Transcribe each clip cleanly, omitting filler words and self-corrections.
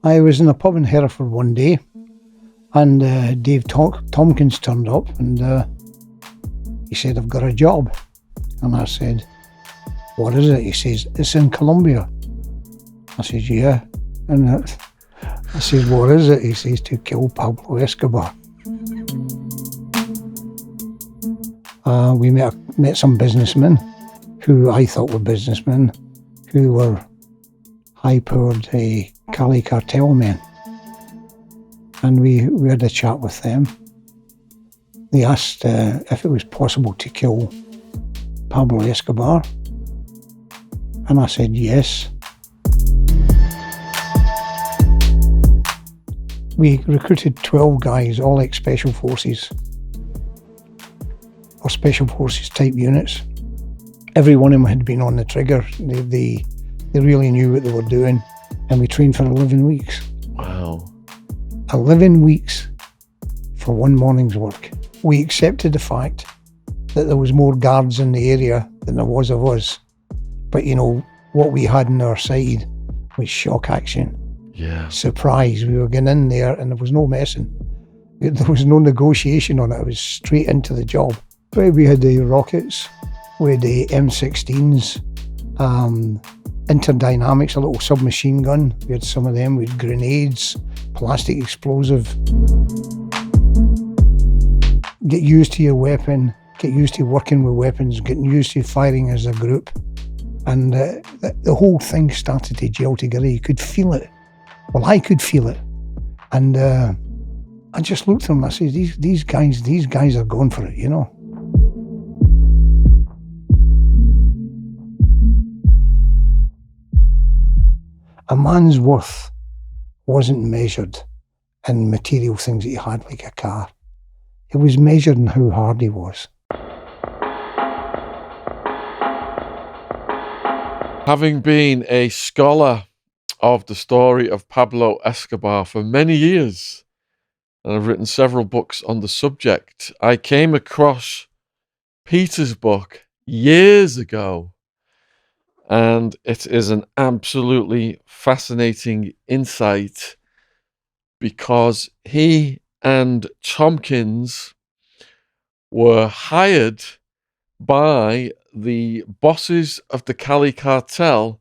I was in a pub in Hereford one day, and Dave Tompkins turned up, and he said, "I've got a job." And I said, "What is it?" He says, "It's in Colombia." I said, "Yeah." And I said, "What is it?" He says, "To kill Pablo Escobar." We met some businessmen who I thought were businessmen, who were high-powered Cali Cartel men. And we had a chat with them. They asked if it was possible to kill Pablo Escobar. And I said yes. We recruited 12 guys, all ex-special forces, or special forces type units. Every one of them had been on the trigger. They really knew what they were doing. And we trained for 11 weeks. Wow. 11 weeks for one morning's work. We accepted the fact that there was more guards in the area than there was of us. But, you know, what we had on our side was shock action. Yeah. Surprise. We were getting in there and there was no messing. There was no negotiation on it. It was straight into the job. We had the rockets, we had the M16s, interdynamics, a little submachine gun. We had some of them. We had grenades, plastic explosive. Get used to your weapon, get used to working with weapons, getting used to firing as a group. And the whole thing started to gel together. You could feel it. Well, I could feel it. And I just looked at them and I said, these guys are going for it, you know. A man's worth wasn't measured in material things that he had, like a car. It was measured in how hard he was. Having been a scholar of the story of Pablo Escobar for many years, and I've written several books on the subject, I came across Peter's book years ago, and it is an absolutely fascinating insight because he and Tompkins were hired by the bosses of the Cali Cartel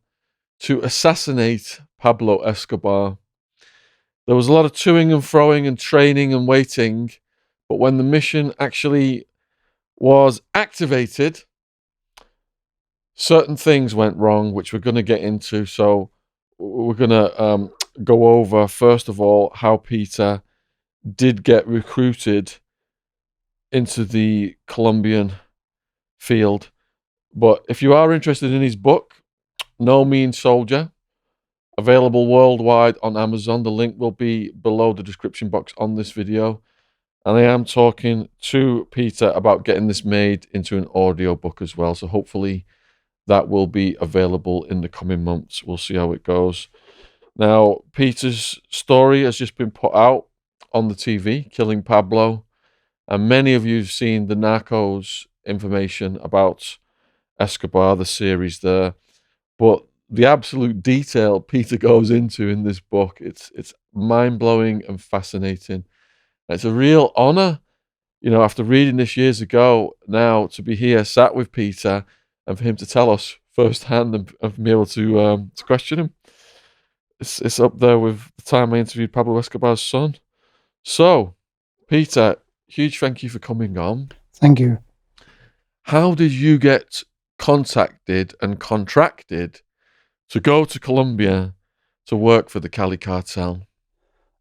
to assassinate Pablo Escobar. There was a lot of toing and froing and training and waiting, but when the mission actually was activated, certain things went wrong, which we're going to get into. So we're going to go over, first of all, how Peter did get recruited into the Colombian field. But if you are interested in his book, No Mean Soldier, available worldwide on Amazon, the link will be below the description box on this video. And I am talking to Peter about getting this made into an audio book as well. So hopefully that will be available in the coming months. We'll see how it goes. Now, Peter's story has just been put out on the TV, Killing Pablo. And many of you have seen the Narcos information about Escobar, the series there. But the absolute detail Peter goes into in this book, it's mind-blowing and fascinating. It's a real honor, you know, after reading this years ago now, to be here sat with Peter and for him to tell us firsthand and be able to question him. It's up there with the time I interviewed Pablo Escobar's son. So, Peter, huge thank you for coming on. Thank you. How did you get contacted and contracted to go to Colombia to work for the Cali Cartel?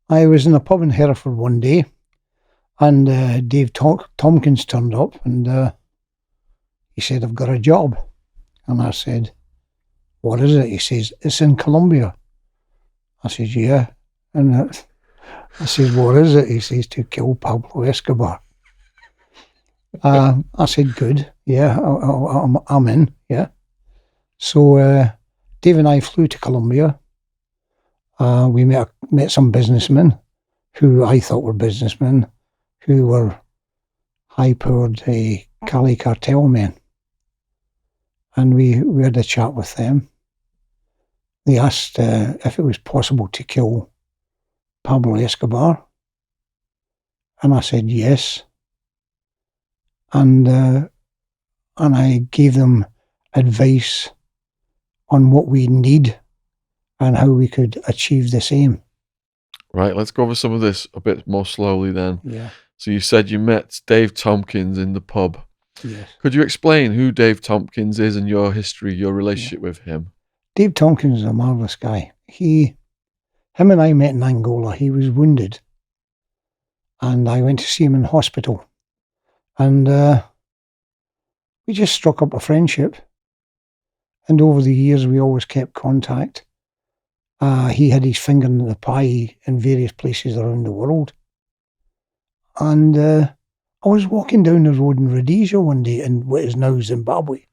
I was in a pub in Hereford one day, and Dave Tompkins turned up, and he said, "I've got a job." And I said, "What is it?" He says, "It's in Colombia." I said, "Yeah." And I said, "What is it?" He says, "To kill Pablo Escobar." I said, "Good, yeah, I'm in, yeah." So Dave and I flew to Colombia. We met some businessmen who I thought were businessmen, who were high-powered Cali Cartel men. And we had a chat with them. they asked if it was possible to kill Pablo Escobar, and I said yes, and I gave them advice on what we need and how we could achieve the same. Right, let's go over some of this a bit more slowly then. Yeah. So you said you met Dave Tompkins in the pub. Yes. Could you explain who Dave Tompkins is and your history, your relationship with him? Dave Tompkins is a marvellous guy. Him and I met in Angola. He was wounded, and I went to see him in hospital, and we just struck up a friendship. And over the years, we always kept contact. He had his finger in the pie in various places around the world. And I was walking down the road in Rhodesia one day in what is now Zimbabwe.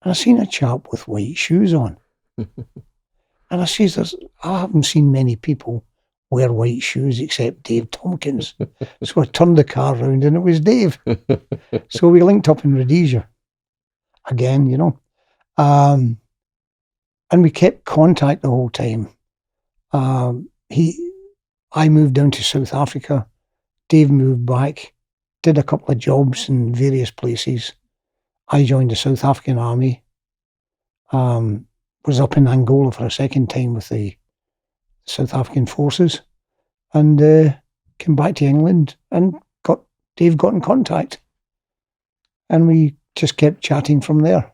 And I seen a chap with white shoes on. And I says, I haven't seen many people wear white shoes except Dave Tompkins. So I turned the car round and it was Dave. So we linked up in Rhodesia again, you know. And we kept contact the whole time. I moved down to South Africa. Dave moved back, did a couple of jobs in various places. I joined the South African Army. Was up in Angola for a second time with the South African forces, and came back to England and Dave got in contact, and we just kept chatting from there.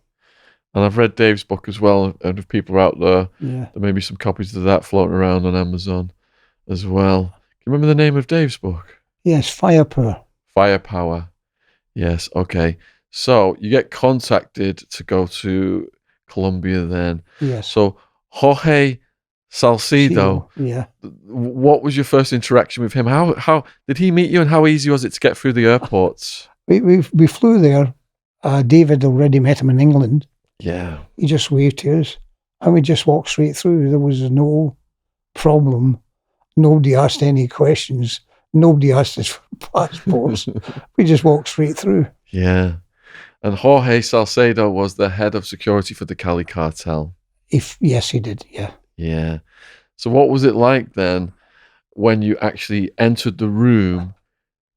And I've read Dave's book as well, and if people are out there, Yeah. there may be some copies of that floating around on Amazon as well. Can you remember the name of Dave's book? Yes, Firepower. Firepower. Yes, okay. So you get contacted to go to Colombia then. Yes. So Jorge Salcido, yeah. What was your first interaction with him? How did he meet you, and how easy was it to get through the airports? We flew there. David already met him in England. Yeah. He just waved to us, and we just walked straight through. There was no problem. Nobody asked any questions. Nobody asked us for passports. We just walked straight through. Yeah. And Jorge Salcedo was the head of security for the Cali Cartel. Yes, he did, yeah. Yeah. So what was it like then when you actually entered the room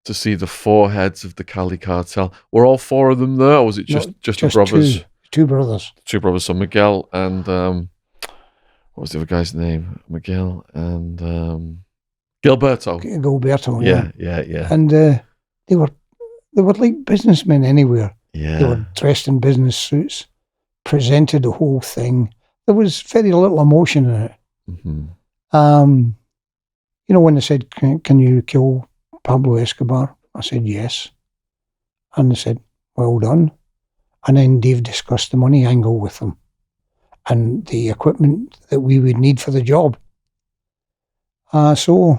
to see the four heads of the Cali Cartel? Were all four of them there, or was it just the brothers? Two brothers. Two brothers, so Miguel and what was the other guy's name? Miguel and Gilberto. Gilberto, yeah. And they were like businessmen anywhere. Yeah. They were dressed in business suits, presented the whole thing. There was very little emotion in it. Mm-hmm. You know, when they said, can you kill Pablo Escobar? I said, yes. And they said, well done. And then Dave discussed the money angle with them and the equipment that we would need for the job. So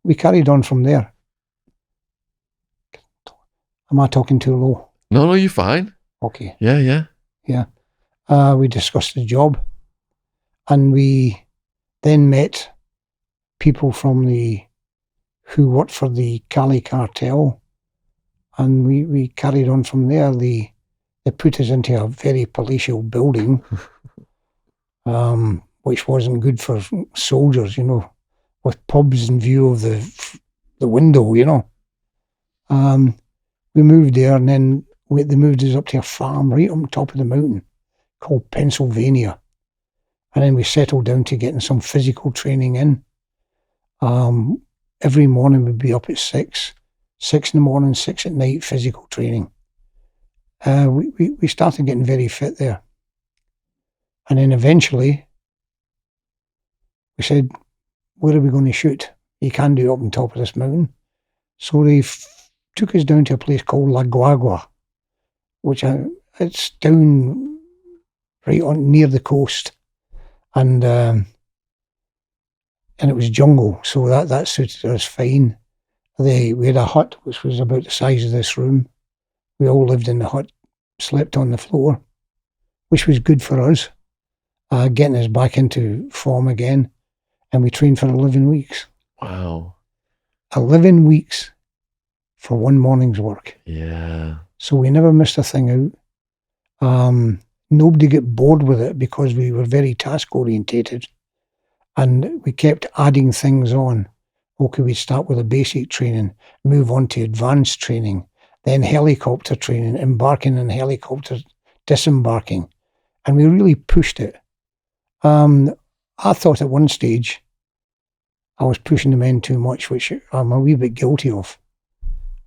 we carried on from there. Am I talking too low? No, you're fine. Okay. Yeah. We discussed the job, and we then met people from who worked for the Cali Cartel, and we carried on from there. They put us into a very palatial building, which wasn't good for soldiers, you know, with pubs in view of the window, you know. We moved there, and then they moved us up to a farm right on top of the mountain called Pennsylvania. And then we settled down to getting some physical training in. Every morning we'd be up at 6 in the morning, 6 at night, physical training. We started getting very fit there. And then eventually we said, where are we going to shoot? You can't do it up on top of this mountain. So they took us down to a place called La Guagua, which it's down right on near the coast, and it was jungle, so that suited us fine. We had a hut which was about the size of this room. We all lived in the hut, slept on the floor, which was good for us, getting us back into form again, and we trained for 11 weeks. Wow. 11 weeks for one morning's work. Yeah. So we never missed a thing out. nobody got bored with it because we were very task orientated, and we kept adding things on. Okay, we start with a basic training, move on to advanced training, then helicopter training, embarking in helicopters, disembarking, and we really pushed it. I thought at one stage I was pushing the men too much, which I'm a wee bit guilty of.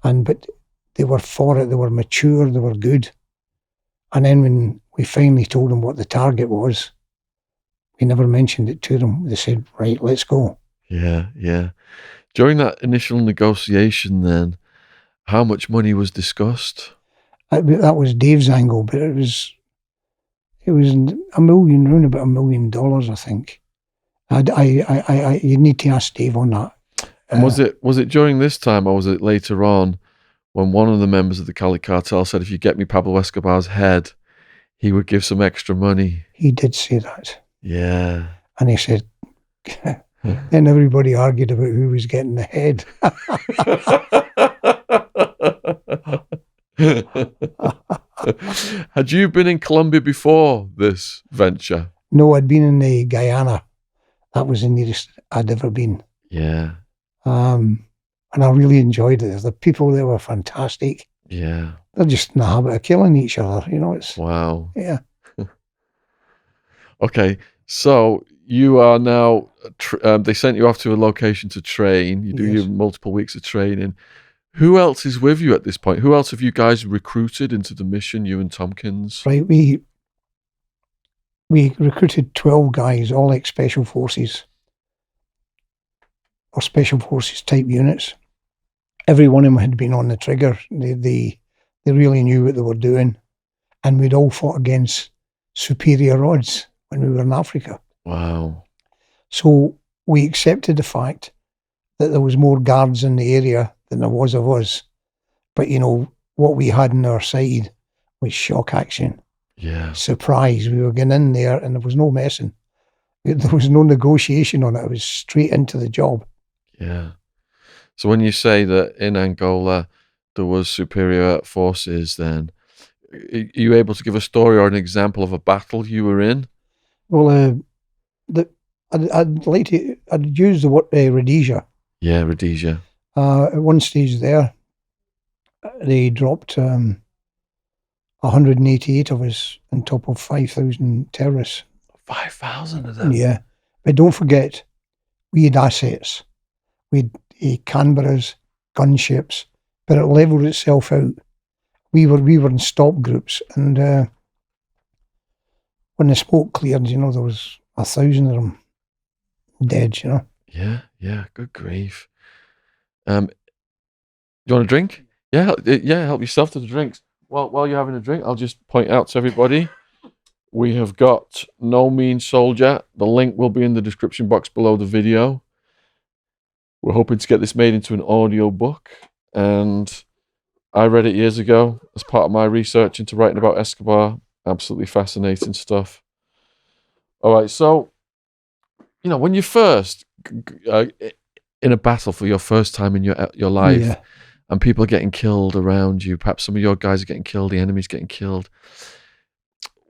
But they were for it, they were mature, they were good. And then when we finally told them what the target was, we never mentioned it to them. They said, right, let's go. Yeah, yeah. During that initial negotiation then, how much money was discussed? That was Dave's angle, but it was $1 million, around about $1 million, I think. You need to ask Dave on that. And was it during this time, or was it later on, when one of the members of the Cali cartel said, if you get me Pablo Escobar's head, he would give some extra money? He did say that. Yeah. And he said, then everybody argued about who was getting the head. Had you been in Colombia before this venture? No, I'd been in Guyana. That was the nearest I'd ever been. Yeah. And I really enjoyed it. The people there were fantastic. Yeah. They're just in the habit of killing each other, it's... Wow. Yeah. Okay, so you are now, they sent you off to a location to train. You do Yes. your multiple weeks of training. Who else is with you at this point? Who else have you guys recruited into the mission, you and Tompkins? Right, we recruited 12 guys, all ex-special forces or special forces type units. Every one of them had been on the trigger. They really knew what they were doing. And we'd all fought against superior odds when we were in Africa. Wow. So we accepted the fact that there was more guards in the area than there was of us. But, what we had on our side was shock action. Yeah. Surprise. We were getting in there and there was no messing. There was no negotiation on it. It was straight into the job. Yeah. So when you say that in Angola there was superior forces, then are you able to give a story or an example of a battle you were in? Well, I'd use the word Rhodesia. Yeah, Rhodesia. At one stage there, they dropped 188 of us on top of 5,000 terrorists. 5,000 of them? Yeah. But don't forget, we had assets. We had Canberras, gunships, but it leveled itself out. We were in stop groups, and when the smoke cleared, there was 1,000 of them dead, Yeah, good grief. Do you want a drink? Yeah, help yourself to the drinks. While you're having a drink, I'll just point out to everybody, we have got No Mean Soldier. The link will be in the description box below the video. We're hoping to get this made into an audio book, and I read it years ago as part of my research into writing about Escobar. Absolutely fascinating stuff. All right, so, when you first in a battle for your first time in your life, Yeah. and people are getting killed around you, perhaps some of your guys are getting killed, the enemy's getting killed,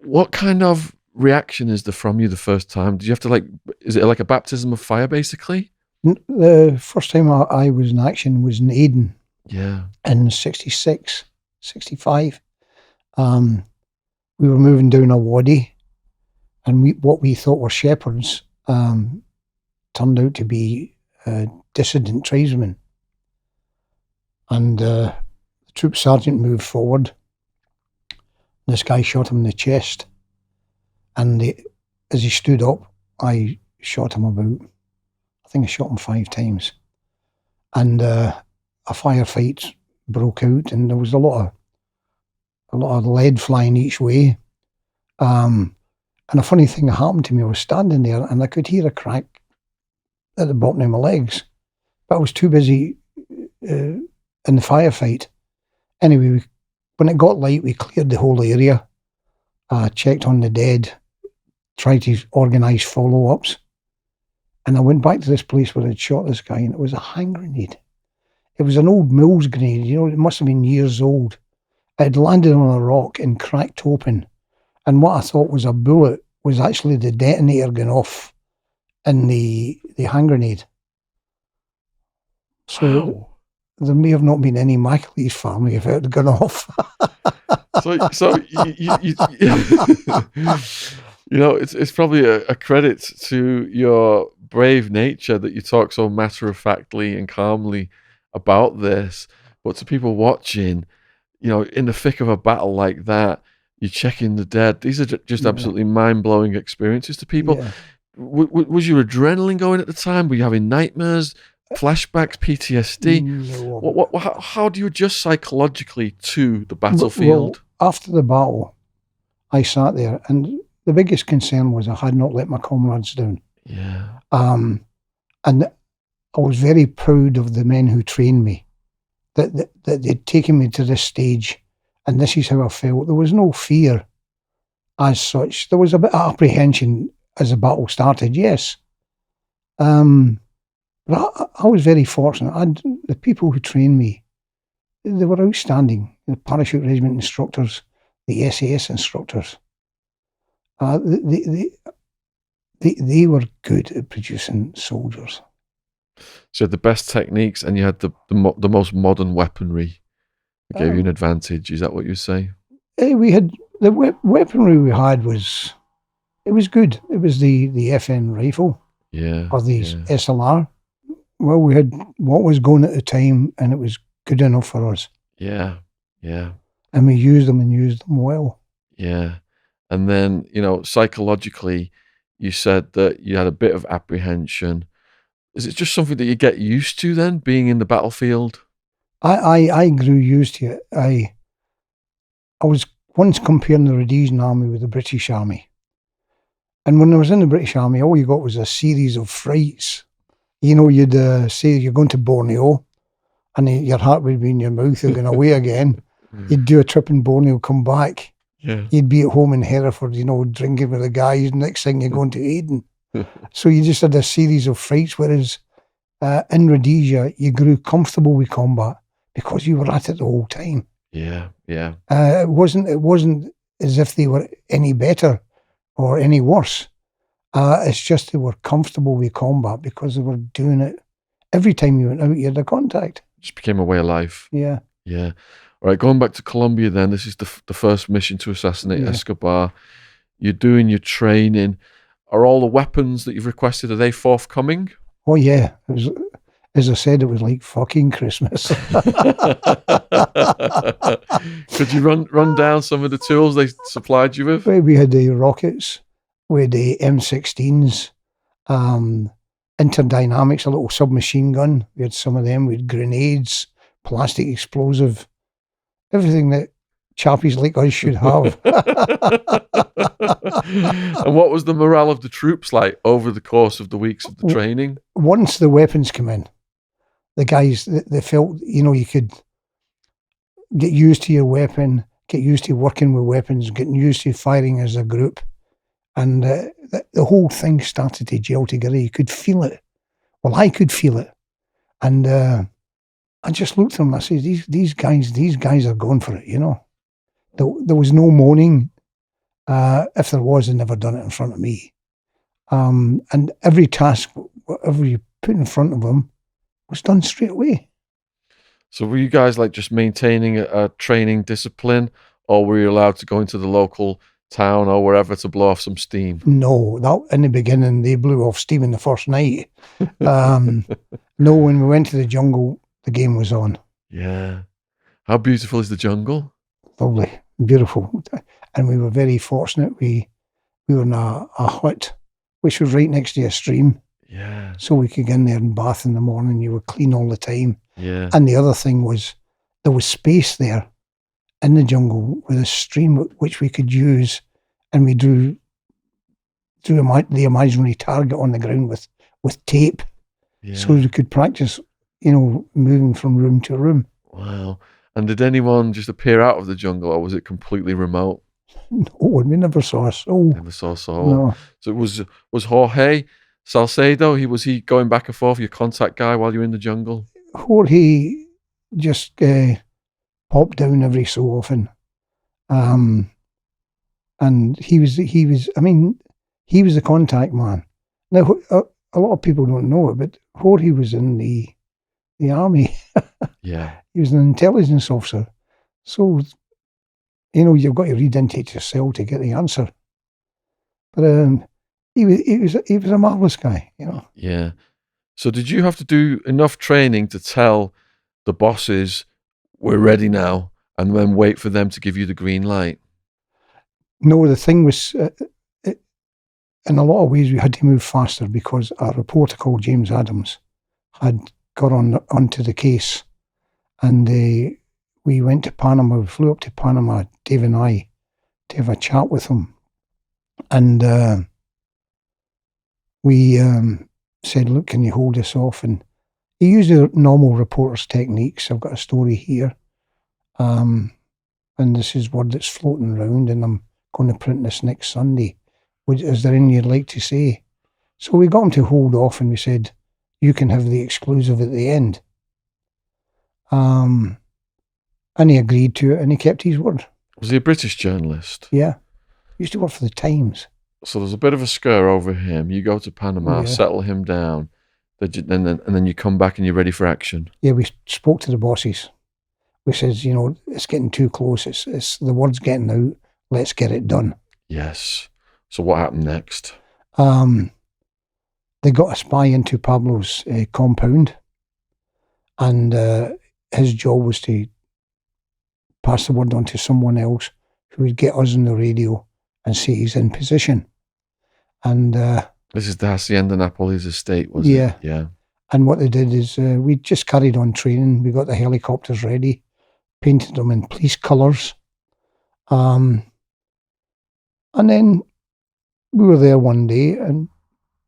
what kind of reaction is there from you the first time? Did you have to is it like a baptism of fire, basically? The first time I was in action was in Aden. Yeah. In 66, 65. We were moving down a wadi, and what we thought were shepherds turned out to be dissident tribesmen. And the troop sergeant moved forward. This guy shot him in the chest, and as he stood up, I shot him I think I shot him 5 times. And a firefight broke out, and there was a lot of lead flying each way. And a funny thing happened to me. I was standing there, and I could hear a crack at the bottom of my legs, but I was too busy in the firefight. Anyway, when it got light, we cleared the whole area, checked on the dead, tried to organise follow-ups, and I went back to this place where I'd shot this guy, and it was a hand grenade. It was an old Mills grenade, it must have been years old. It had landed on a rock and cracked open, And what I thought was a bullet was actually the detonator going off in the hand grenade. So Wow. there may have not been any McAleese family if it had gone off. So you know, it's probably a credit to your brave nature that you talk so matter-of-factly and calmly about this. But to people watching, you know, in the thick of a battle like that, you're checking the dead. These are just Yeah. absolutely mind-blowing experiences to people. Yeah. Was your adrenaline going at the time? Were you having nightmares, flashbacks, PTSD? No. How do you adjust psychologically to the Well, battlefield? after the battle, I sat there, and the biggest concern was I had not let my comrades down. Yeah. And I was very proud of the men who trained me, that they'd taken me to this stage, and this is how I felt. There was no fear as such. There was a bit of apprehension as the battle started, yes. But I was very fortunate. The people who trained me, they were outstanding. The parachute regiment instructors, the SAS instructors, they were good at producing soldiers. So you had the best techniques, and you had the most modern weaponry that gave you an advantage. Is that what you say? We had the weaponry we had was good. It was the FN rifle, Yeah. or the Yeah. SLR. Well, we had what was going at the time, and it was good enough for us. Yeah. Yeah. And we used them well. Yeah. And then, you know, psychologically, you said that you had a bit of apprehension. Is it just something that you get used to then, being in the battlefield? I grew used to it. I was once comparing the Rhodesian Army with the British Army. And when I was in the British Army, all you got was a series of frights. You know, you'd say you're going to Borneo, and your heart would be in your mouth, you're going away again. You'd do a trip in Borneo, come back. Yeah. You'd be at home in Hereford, you know, drinking with the guys. Next thing you're going to Aden. So you just had a series of frights, whereas in Rhodesia, you grew comfortable with combat because you were at it the whole time. Yeah. Yeah. It wasn't as if they were any better or any worse. It's just they were comfortable with combat because they were doing it every time you went out. You had a contact. Just became a way of life. Yeah. Yeah. All right, going back to Colombia then, this is the first mission to assassinate Escobar. You're doing your training. Are all the weapons that you've requested, are they forthcoming? Oh, yeah. It was, as I said, it was like fucking Christmas. Could you run down some of the tools they supplied you with? We had the rockets, we had the M16s, interdynamics, a little submachine gun. We had some of them. We had grenades, plastic explosive, everything that chappies like us should have. And what was the morale of the troops like over the course of the weeks of the training? Once the weapons come in, the guys, they felt, you know, you could get used to your weapon, get used to working with weapons, getting used to firing as a group. And the whole thing started to gel together. You could feel it. Well, I could feel it. And I just looked at them and I said, these guys are going for it, you know. There was no moaning. If there was, they never done it in front of me. And every task, whatever you put in front of them, was done straight away. So were you guys like just maintaining a training discipline, or were you allowed to go into the local town or wherever to blow off some steam? No, that in the beginning, they blew off steam in the first night. No, when we went to the jungle, the game was on. Yeah. How beautiful is the jungle? Lovely, beautiful. And we were very fortunate. We were in a hut, which was right next to a stream. Yeah. So we could get in there and bath in the morning. You were clean all the time. Yeah. And the other thing was there was space there in the jungle with a stream which we could use, and we drew the imaginary target on the ground with tape, so we could practice, you know, moving from room to room. Wow. And did anyone just appear out of the jungle, or was it completely remote? No, we never saw a soul. Never saw a soul. No. So was Jorge Salcedo, was he going back and forth, your contact guy, while you were in the jungle? Jorge just popped down every so often. And he was the contact man. Now, a lot of people don't know it, but Jorge was in the army. Yeah. He was an intelligence officer. So, you've got to read into it yourself to get the answer. But he was a marvelous guy, Yeah. So did you have to do enough training to tell the bosses we're ready now, and then wait for them to give you the green light? No, the thing was, in a lot of ways, we had to move faster because a reporter called James Adams had got onto the case, and we went to Panama. We flew up to Panama, Dave and I, to have a chat with him, and we said, "Look, can you hold this off?" And he used the normal reporter's techniques. I've got a story here, and this is word that's floating around, and I'm going to print this next Sunday. Is there anything you'd like to say? So we got him to hold off, and we said, "You can have the exclusive at the end." And he agreed to it, and he kept his word. Was he a British journalist? Yeah. He used to work for the Times. So there's a bit of a scare over him. You go to Panama, settle him down, and then you come back and you're ready for action. Yeah, we spoke to the bosses. We said, it's getting too close. It's the word's getting out. Let's get it done. Yes. So what happened next? They got a spy into Pablo's compound, and his job was to pass the word on to someone else who would get us on the radio and say he's in position. And this is the Hacienda Napoli's estate, was it? Yeah. And what they did is we just carried on training. We got the helicopters ready, painted them in police colours. And then we were there one day, and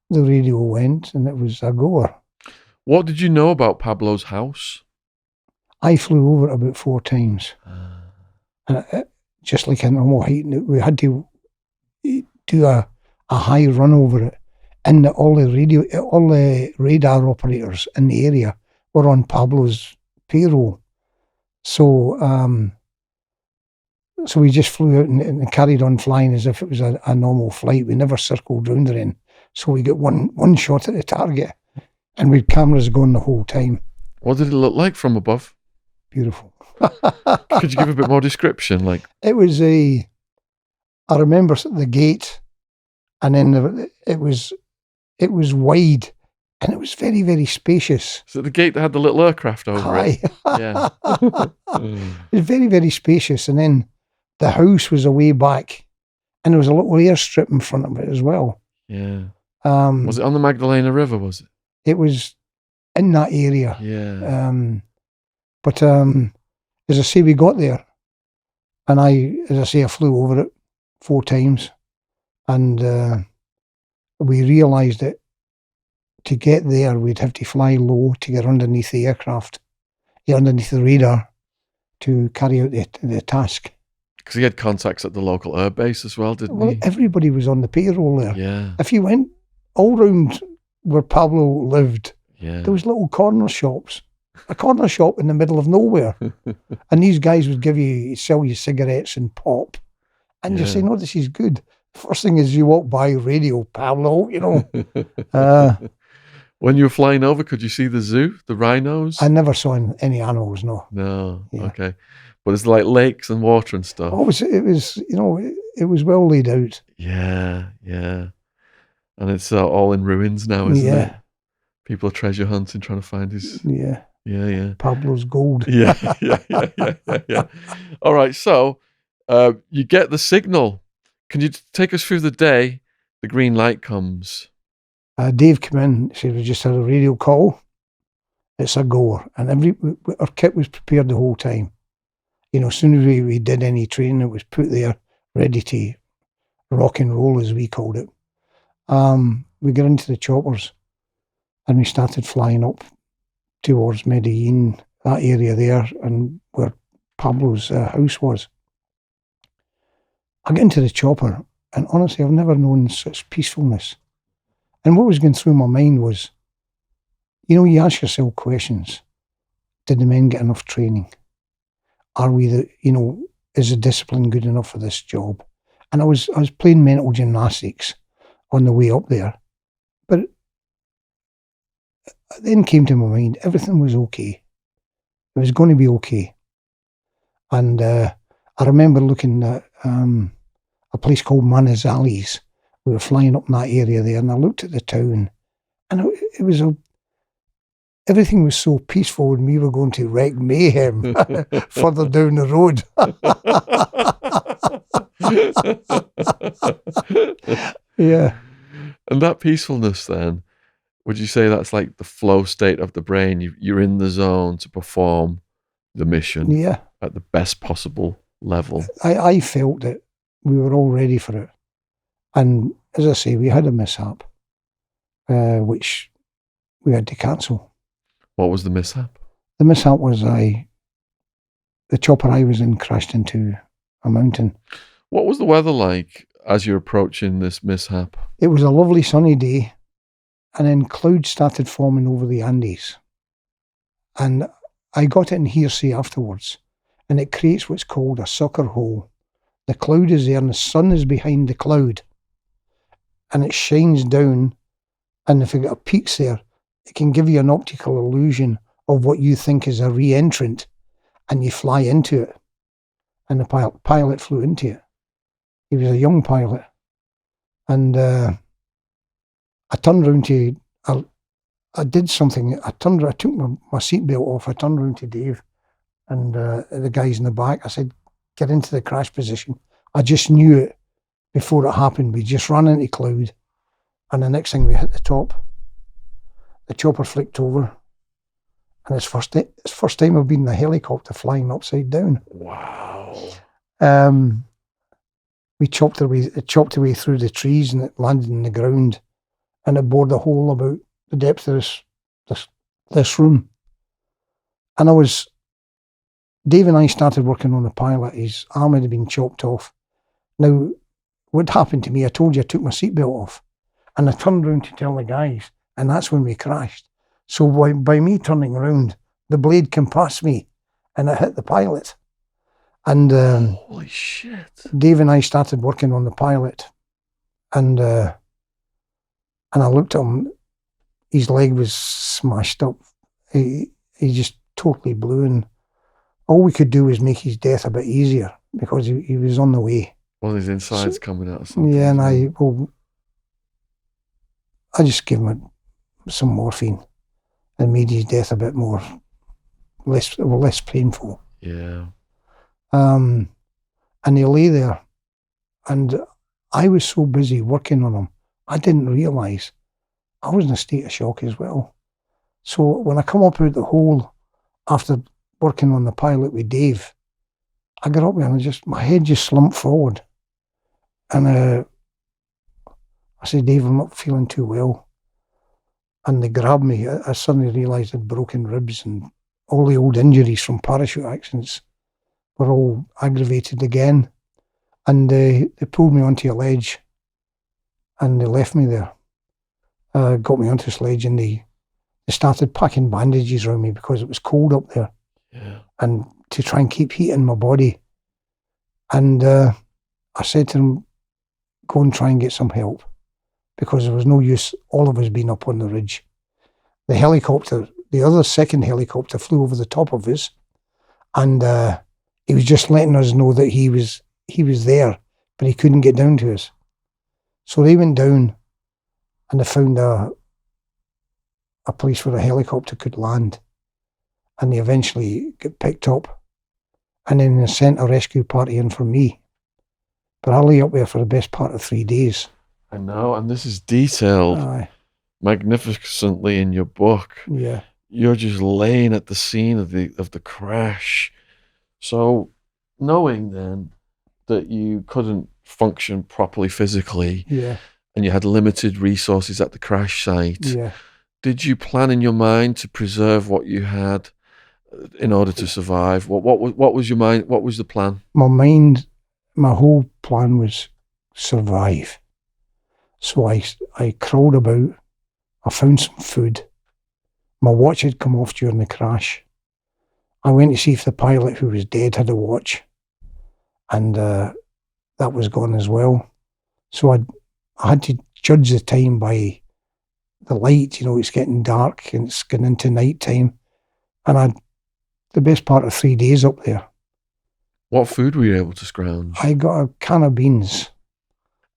the radio went, and it was a goer. What did you know about Pablo's house? I flew over it about 4 times. And just like a normal height, we had to do a high run over it. And all the radar operators in the area were on Pablo's payroll. So we just flew out and carried on flying as if it was a normal flight. We never circled round the end. So we got one shot at the target, and we had cameras going the whole time. What did it look like from above? Beautiful. Could you give a bit more description? Like, it was I remember the gate, and then it was wide, and it was very, very spacious. Is it the gate that had the little aircraft over it? Yeah. It was very, very spacious, and then the house was away back, and there was a little airstrip in front of it as well. Yeah. Was it on the Magdalena River, was it? It was in that area. Yeah. But as I say, we got there, and I flew over it 4 times, and we realised that to get there, we'd have to fly low to get underneath the aircraft, underneath the radar, to carry out the task. Because he had contacts at the local air base as well, didn't he? Everybody was on the payroll there. Yeah. If you went all round where Pablo lived, there was little corner shops. A corner shop in the middle of nowhere. And these guys would sell you cigarettes and pop. And you say, no, this is good. First thing is you walk by radio, Pablo, When you were flying over, could you see the zoo, the rhinos? I never saw any animals, no. No, okay. But it's like lakes and water and stuff. Oh, it was well laid out. Yeah. And it's all in ruins now, isn't it? People are treasure hunting, trying to find his... Yeah. Pablo's gold. Yeah. All right, so you get the signal. Can you take us through the day? The green light comes. Dave came in, said we just had a radio call. It's a goer. And our kit was prepared the whole time. As soon as we did any training, it was put there, ready to rock and roll, as we called it. We got into the choppers, and we started flying up towards Medellin, that area there, and where Pablo's house was. I got into the chopper, and honestly, I've never known such peacefulness. And what was going through my mind was, you ask yourself questions. Did the men get enough training? Are we is the discipline good enough for this job? And I was playing mental gymnastics on the way up there. But it then came to my mind, everything was okay. It was going to be okay. And I remember looking at a place called McAleese. We were flying up in that area there, and I looked at the town, and it was everything was so peaceful, and we were going to wreak mayhem further down the road. Yeah. And that peacefulness then, would you say that's like the flow state of the brain? You're in the zone to perform the mission at the best possible level? I felt that we were all ready for it. And as I say, we had a mishap, which we had to cancel. What was the mishap? The mishap was the chopper I was in crashed into a mountain. What was the weather like as you're approaching this mishap? It was a lovely sunny day, and then clouds started forming over the Andes. And I got it in hearsay afterwards, and it creates what's called a sucker hole. The cloud is there, and the sun is behind the cloud, and it shines down, and if it got peaks there, it can give you an optical illusion of what you think is a re-entrant, and you fly into it. And the pilot flew into it. He was a young pilot. And I turned around I did something. I took my seatbelt off. I turned around to Dave and the guys in the back. I said, get into the crash position. I just knew it before it happened. We just ran into cloud. And the next thing we hit the top. The chopper flicked over. And it's first time I've been in a helicopter flying upside down. Wow. It chopped away through the trees, and it landed in the ground, and it bored a hole about the depth of this room. And Dave and I started working on the pilot. His arm had been chopped off. Now, what happened to me, I told you I took my seatbelt off, and I turned around to tell the guys, and that's when we crashed. So by me turning around, the blade came past me, and it hit the pilot. And holy shit! Dave and I started working on the pilot, and I looked at him. His leg was smashed up. He just totally blew, and all we could do was make his death a bit easier because he was on the way. Well, his insides coming out or something. Yeah, and I just gave him some morphine and made his death a bit less painful. Yeah. And he lay there, and I was so busy working on him, I didn't realise I was in a state of shock as well. So when I come up out the hole after working on the pilot with Dave, I got up there and my head just slumped forward. And I said, Dave, I'm not feeling too well. And they grabbed me. I suddenly realised I'd broken ribs, and all the old injuries from parachute accidents were all aggravated again. And they pulled me onto a ledge, and they left me there. Got me onto this ledge, and they started packing bandages around me because it was cold up there. Yeah. And to try and keep heat in my body. And I said to them, go and try and get some help, because there was no use all of us being up on the ridge. The other second helicopter flew over the top of us, and he was just letting us know that he was there, but he couldn't get down to us. So they went down, and they found a place where a helicopter could land, and they eventually got picked up, and then they sent a rescue party in for me. But I lay up there for the best part of 3 days. I know, and this is detailed magnificently in your book. Yeah. You're just laying at the scene of the crash. So knowing then that you couldn't function properly physically, yeah, and you had limited resources at the crash site, yeah, did you plan in your mind to preserve what you had in order to survive? What was your mind? What was the plan? My whole plan was survive. So I crawled about. I found some food. My watch had come off during the crash. I went to see if the pilot, who was dead, had a watch. And the that was gone as well. So I had to judge the time by the light. It's getting dark and it's getting into night time. And I had the best part of 3 days up there. What food were you able to scrounge? I got a can of beans.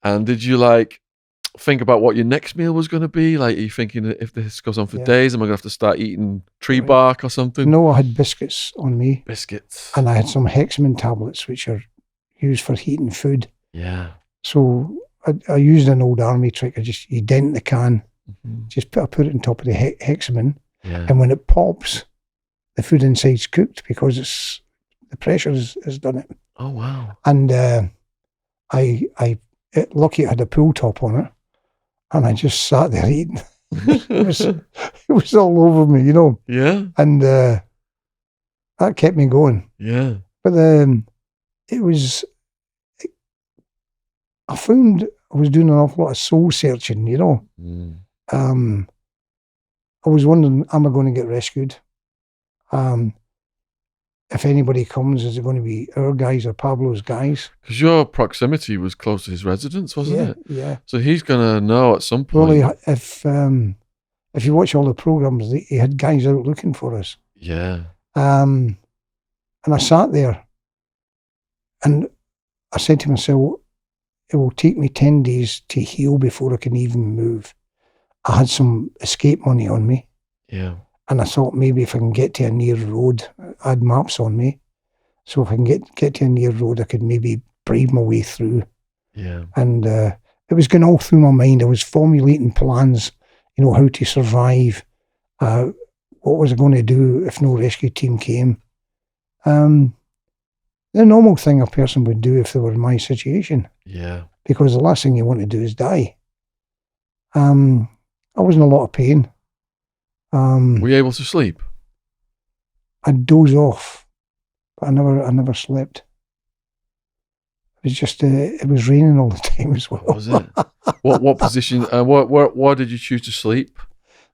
And did you think about what your next meal was going to be? Are you thinking, if this goes on for days, am I going to have to start eating tree bark or something? No, I had biscuits on me. Biscuits. And I had some Hexamin tablets, which are used for heating food. Yeah. So I used an old army trick. You dent the can, just put it on top of the Hexamin, and when it pops, the food inside's cooked because the pressure has done it. Oh wow! And lucky it had a pull top on it, and I just sat there eating. it was all over me, Yeah. And that kept me going. Yeah. But it was. I found I was doing an awful lot of soul searching. I was wondering, am I going to get rescued? If anybody comes, is it going to be our guys or Pablo's guys? Because your proximity was close to his residence, wasn't it? Yeah. So he's going to know at some point. Well, if you watch all the programs, he had guys out looking for us. Yeah. And I sat there, and I said to myself, it will take me 10 days to heal before I can even move. I had some escape money on me. Yeah. And I thought maybe if I can get to a near road, I had maps on me. So if I can get to a near road, I could maybe brave my way through. Yeah. And it was going all through my mind. I was formulating plans, how to survive. What was I going to do if no rescue team came? The normal thing a person would do if they were in my situation. Yeah. Because the last thing you want to do is die. I was in a lot of pain. Were you able to sleep? I'd doze off, but I never slept. It was just it was raining all the time as well. Was it? What position? Where did you choose to sleep?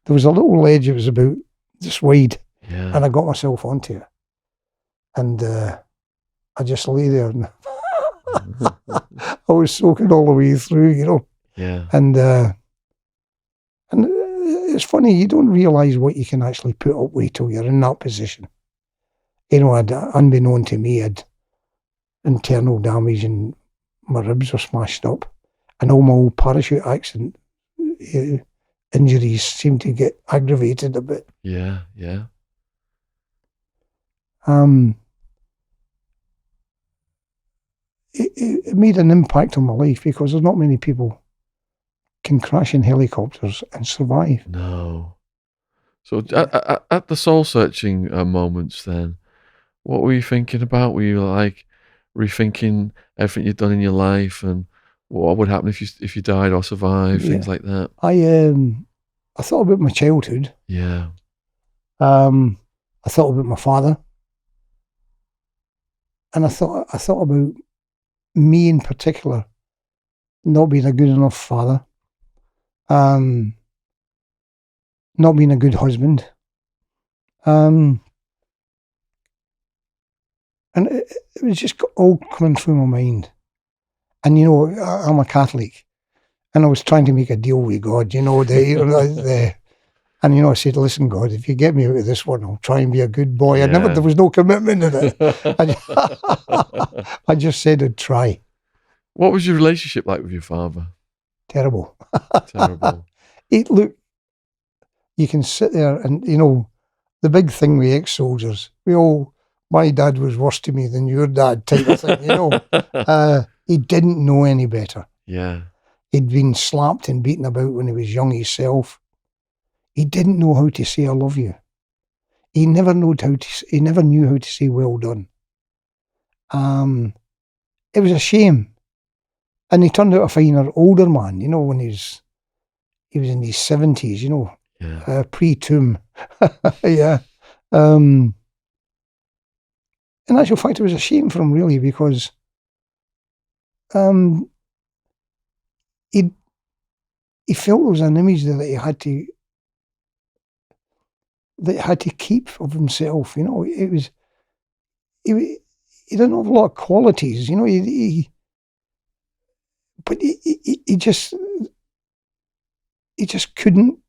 There was a little ledge. It was about this wide, yeah. And I got myself onto it, and I just lay there, and I was soaking all the way through, Yeah. And it's funny, you don't realise what you can actually put up with till you're in that position. Unbeknown to me, I'd internal damage and my ribs were smashed up, and all my old parachute accident injuries seemed to get aggravated a bit. Yeah, yeah. It made an impact on my life because there's not many people can crash in helicopters and survive. No. So at the soul-searching moments then, what were you thinking about? Were you rethinking everything you'd done in your life and what would happen if you died or survived, things like that? I thought about my childhood. Yeah. I thought about my father. And I thought about me in particular not being a good enough father. Not being a good husband. And it was just all coming through my mind. And, I'm a Catholic, and I was trying to make a deal with God, and, I said, listen, God, if you get me out of this one, I'll try and be a good boy. Yeah. There was no commitment in it. I just said I'd try. What was your relationship like with your father? Terrible. Terrible. Look, you can sit there and, the big thing with ex-soldiers, my dad was worse to me than your dad type of thing, He didn't know any better. Yeah. He'd been slapped and beaten about when he was young himself. He didn't know how to say I love you. He never knew how to say well done. It was a shame. And he turned out a finer older man, when he was in his 70s, Yeah. Pre-tomb. Yeah. In actual fact, it was a shame for him, really, because he felt there was an image there that he had to keep of himself. He had an awful lot of qualities. He but he just couldn't.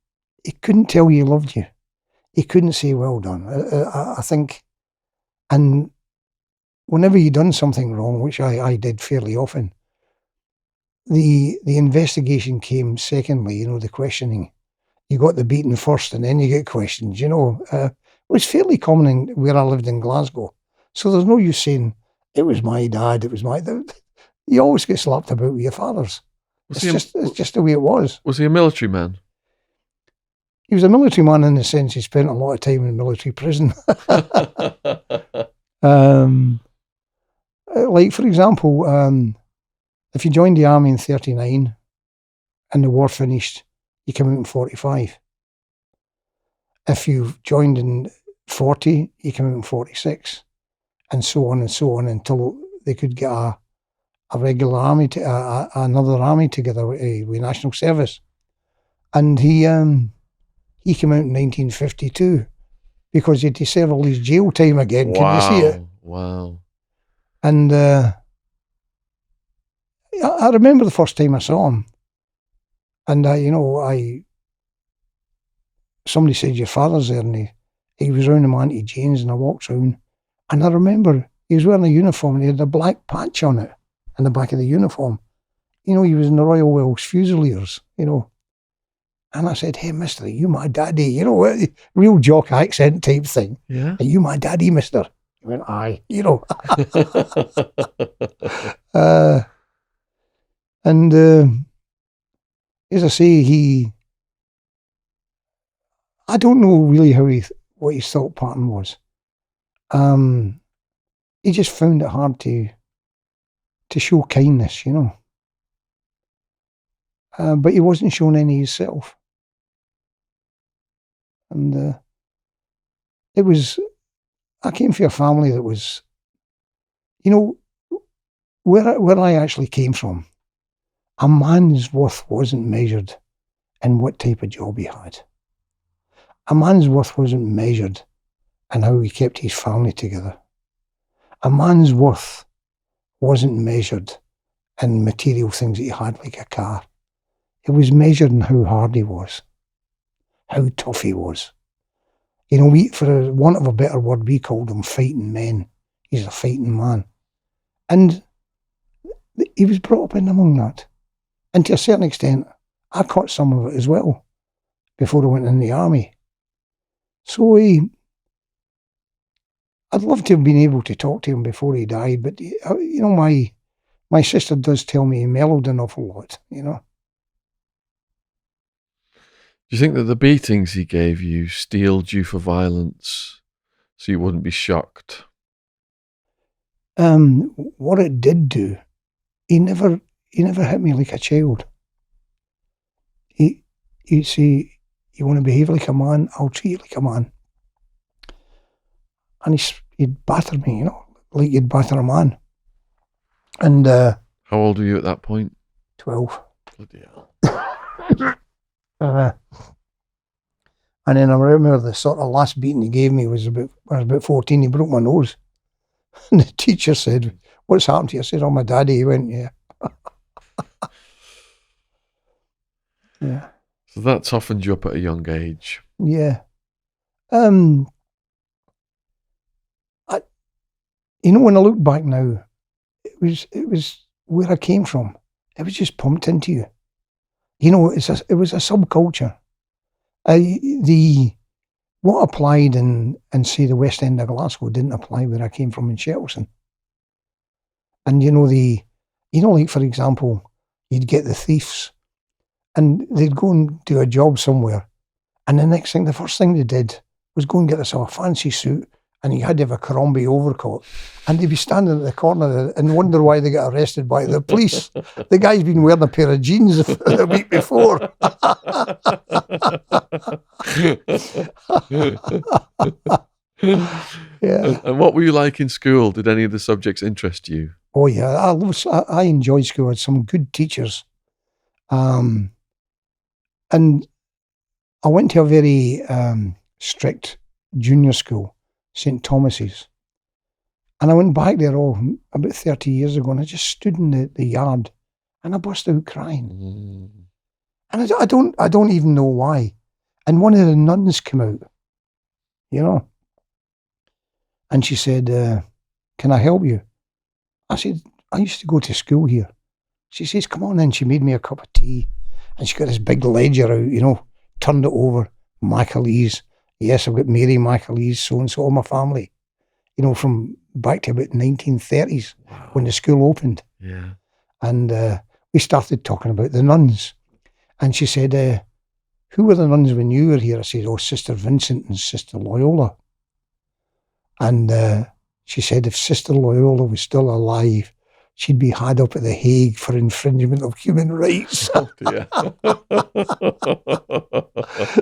He couldn't tell you he loved you. He couldn't say well done. I think, and whenever you done something wrong, which I did fairly often, the investigation came secondly. You know, the questioning. You got the beating first, and then you get questioned. You know, it was fairly common where I lived in Glasgow. So there's no use saying it was my dad. It was my. You always get slapped about with your fathers. It's just the way it was. Was he a military man? He was a military man in the sense he spent a lot of time in military prison. Like, for example, if you joined the army in 39 and the war finished, you came out in 45. If you joined in 40, you came out in 46, and so on until they could get a regular army, another army together with national service. And he came out in 1952 because he had to serve all his jail time again. Wow. Can you see it? Wow. And I remember the first time I saw him, and somebody said, your father's there, and he was round him Auntie Jane's, and I walked round, and I remember he was wearing a uniform, and he had a black patch on it, in the back of the uniform. You know, he was in the Royal Welsh Fusiliers, you know. And I said, hey, mister, are you my daddy? You know, real jock accent type thing. Yeah. Are you my daddy, mister? He went, aye, you know. And as I say, I don't know really what his thought pattern was. He just found it hard to show kindness, you know. But he wasn't showing any himself. And I came from a family that was, you know, where I actually came from, a man's worth wasn't measured in what type of job he had. A man's worth wasn't measured in how he kept his family together. A man's worth wasn't measured in material things that he had, like a car. It was measured in how hard he was, how tough he was. You know, for want of a better word, we called him fighting men. He's a fighting man. And he was brought up in among that. And to a certain extent, I caught some of it as well before I went in the army. So I'd love to have been able to talk to him before he died, but, you know, my sister does tell me he mellowed an awful lot, you know. Do you think that the beatings he gave you steeled you for violence so you wouldn't be shocked? What it did do, he never hit me like a child. He'd say, you want to behave like a man, I'll treat you like a man. And he'd batter me, you know, like you'd batter a man. And how old were you at that point? 12. Bloody hell. And then I remember the sort of last beating he gave me was when I was about 14. He broke my nose. And the teacher said, what's happened to you? I said, oh, my daddy. He went, yeah. Yeah. So that toughened you up at a young age. Yeah. You know, when I look back now, it was where I came from. It was just pumped into you. You know, it was a subculture. What applied in say the West End of Glasgow didn't apply where I came from in Shettleston. And you know, like for example, you'd get the thieves, and they'd go and do a job somewhere, and the first thing they did was go and get themselves a fancy suit, and you had to have a Crombie overcoat, and they'd be standing at the corner and wonder why they got arrested by the police. The guy's been wearing a pair of jeans the week before. Yeah. And what were you like in school? Did any of the subjects interest you? Oh yeah, I enjoyed school. I had some good teachers, and I went to a very strict junior school, St Thomas's, and I went back there about 30 years ago, and I just stood in the yard And I burst out crying. Mm. And I don't even know why. And one of the nuns came out, you know, and she said, can I help you? I said, I used to go to school here. She says, come on in. She made me a cup of tea. And she got this big ledger out, you know, turned it over. McAleese. Yes, I've got Mary McAleese, so-and-so, all my family. You know, from back to about 1930s when the school opened. Yeah. And we started talking about the nuns. And she said, who were the nuns when you were here? I said, oh, Sister Vincent and Sister Loyola. And she said if Sister Loyola was still alive, she'd be had up at the Hague for infringement of human rights. Oh, dear.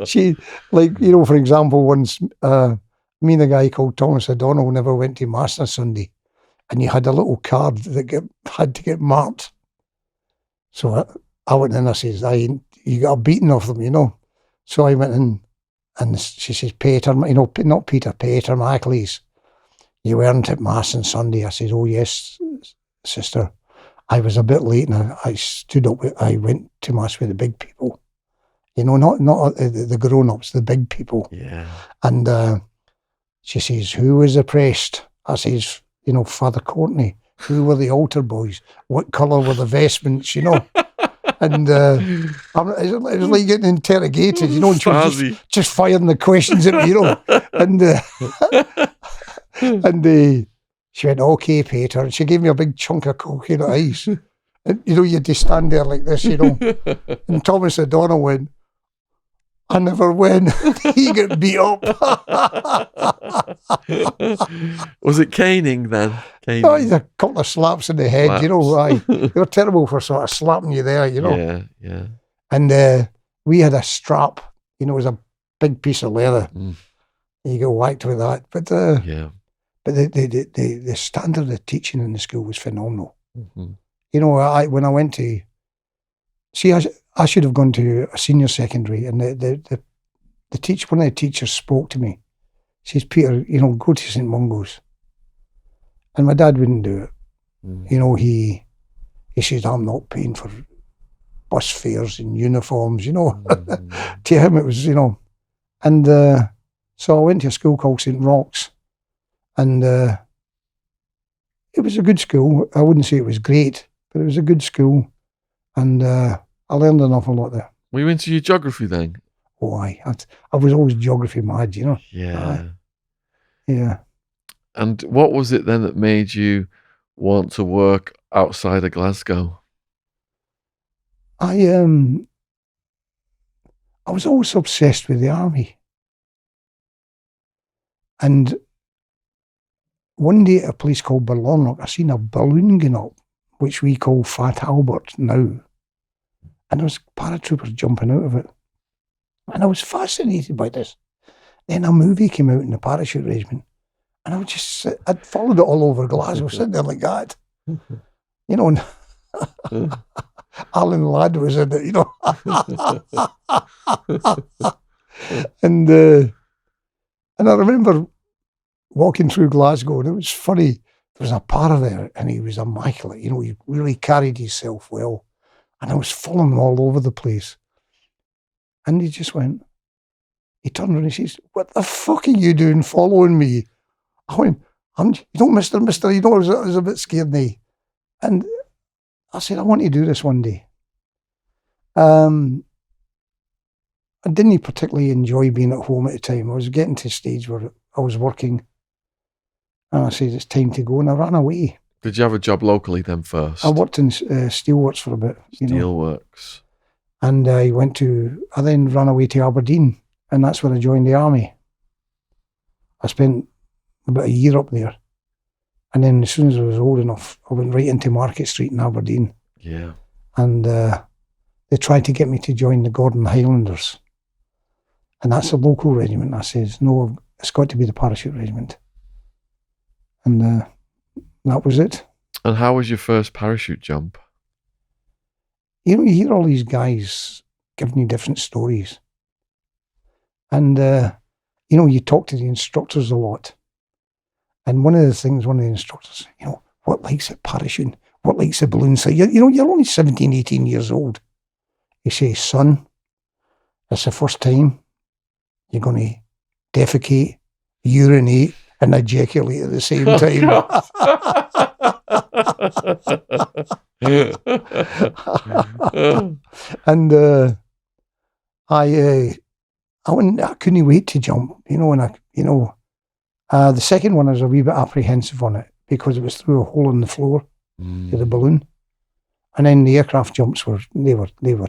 She, like, you know, for example, once me and a guy called Thomas O'Donnell never went to Mass on Sunday, and you had a little card that had to get marked. So I went in, I says, you got a beating of them, you know. So I went in, and she says, Peter, you know, not Peter, Peter McAleese, you weren't at Mass on Sunday. I says, oh, yes, sister. I was a bit late, and I stood up, I went to Mass with the big people. You know, not the grown-ups, the big people. Yeah. And she says, who was oppressed? I says, you know, Father Courtney. Who were the altar boys? What colour were the vestments, you know? And it was like getting interrogated, you know, and she was just firing the questions at me, you know. And she went, okay, Peter. And she gave me a big chunk of coconut ice. And, you know, you had to stand there like this, you know. And Thomas O'Donnell went, I never win. He got beat up. Was it caning then? Caning. Oh, a couple of slaps in the head, you know. They were terrible for sort of slapping you there, you know. Yeah, yeah. And we had a strap, you know, it was a big piece of leather. And you get whacked with that. But yeah. But the standard of teaching in the school was phenomenal. Mm-hmm. You know, when I went to see, I should have gone to a senior secondary, and one of the teachers spoke to me. She says, Peter, you know, go to St Mungo's. And my dad wouldn't do it. You know, he says, I'm not paying for bus fares and uniforms, you know. To him it was, you know. And so I went to a school called St Roch's, and it was a good school. I wouldn't say it was great, but it was a good school. And I learned an awful lot there. Were you into your geography then? Oh, I was always geography mad, you know. Yeah. Yeah. And what was it then that made you want to work outside of Glasgow? I was always obsessed with the army. And one day at a place called Balonrock, I seen a balloon going up, which we call Fat Albert now. And there was paratroopers jumping out of it. And I was fascinated by this. Then a movie came out in the parachute regiment. And I would just I'd followed it all over Glasgow, sitting there like that. You know, and Alan Ladd was in it, you know. And I remember walking through Glasgow, and it was funny. There was a para there, and he was immaculate. You know, he really carried himself well. And I was following him all over the place. And he just went, he turned around and he says, what the fuck are you doing following me? I went, you know, mister, you know, I was a bit scared now. And I said, I want to do this one day. I didn't particularly enjoy being at home at the time. I was getting to a stage where I was working. And I said, it's time to go. And I ran away. Did you have a job locally then first? I worked in steelworks for a bit. Steelworks. And I then ran away to Aberdeen. And that's where I joined the army. I spent about a year up there. And then as soon as I was old enough, I went right into Market Street in Aberdeen. Yeah. And they tried to get me to join the Gordon Highlanders. And that's a local regiment. I says, no, it's got to be the parachute regiment. And that was it. And how was your first parachute jump? You know, you hear all these guys giving you different stories. And, you know, you talk to the instructors a lot. And one of the instructors, you know, what likes it parachuting? what likes the balloons. So you're only 17, 18 years old. He says, son, it's the first time you're going to defecate, urinate, and ejaculate at the same time. And I couldn't wait to jump, the second one I was a wee bit apprehensive on it because it was through a hole in the floor to the balloon. And then the aircraft jumps were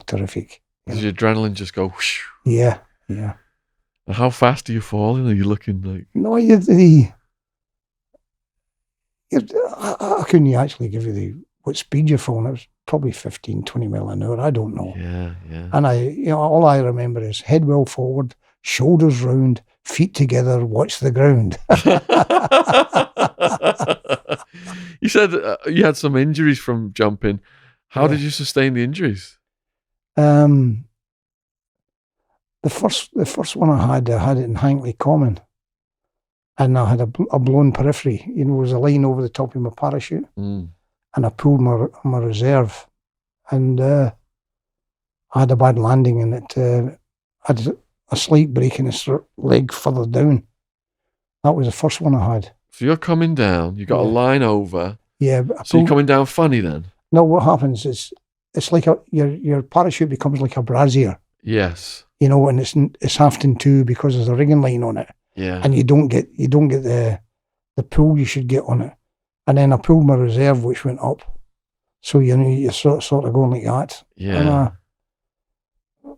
terrific. Does your adrenaline just go whoosh? Yeah. And how fast are you falling? Are you looking like? No, I couldn't actually give you what speed you're falling. It was probably 15, 20 mile an hour. I don't know. Yeah. And all I remember is head well forward, shoulders round, feet together, watch the ground. You said you had some injuries from jumping. How did you sustain the injuries? The first one I had it in Hankley Common, and I had a blown periphery. There was a line over the top of my parachute, and I pulled my reserve, and I had a bad landing, and it had a slight break in the leg further down. That was the first one I had. So you're coming down. You got a line over. Yeah. So you're coming down funny then? No, what happens is it's like your parachute becomes like a brassiere. Yes. And it's halved in two because there's a rigging line on it. Yeah. And you don't get the pull you should get on it. And then I pulled my reserve, which went up. So you're sort of going like that. Yeah. And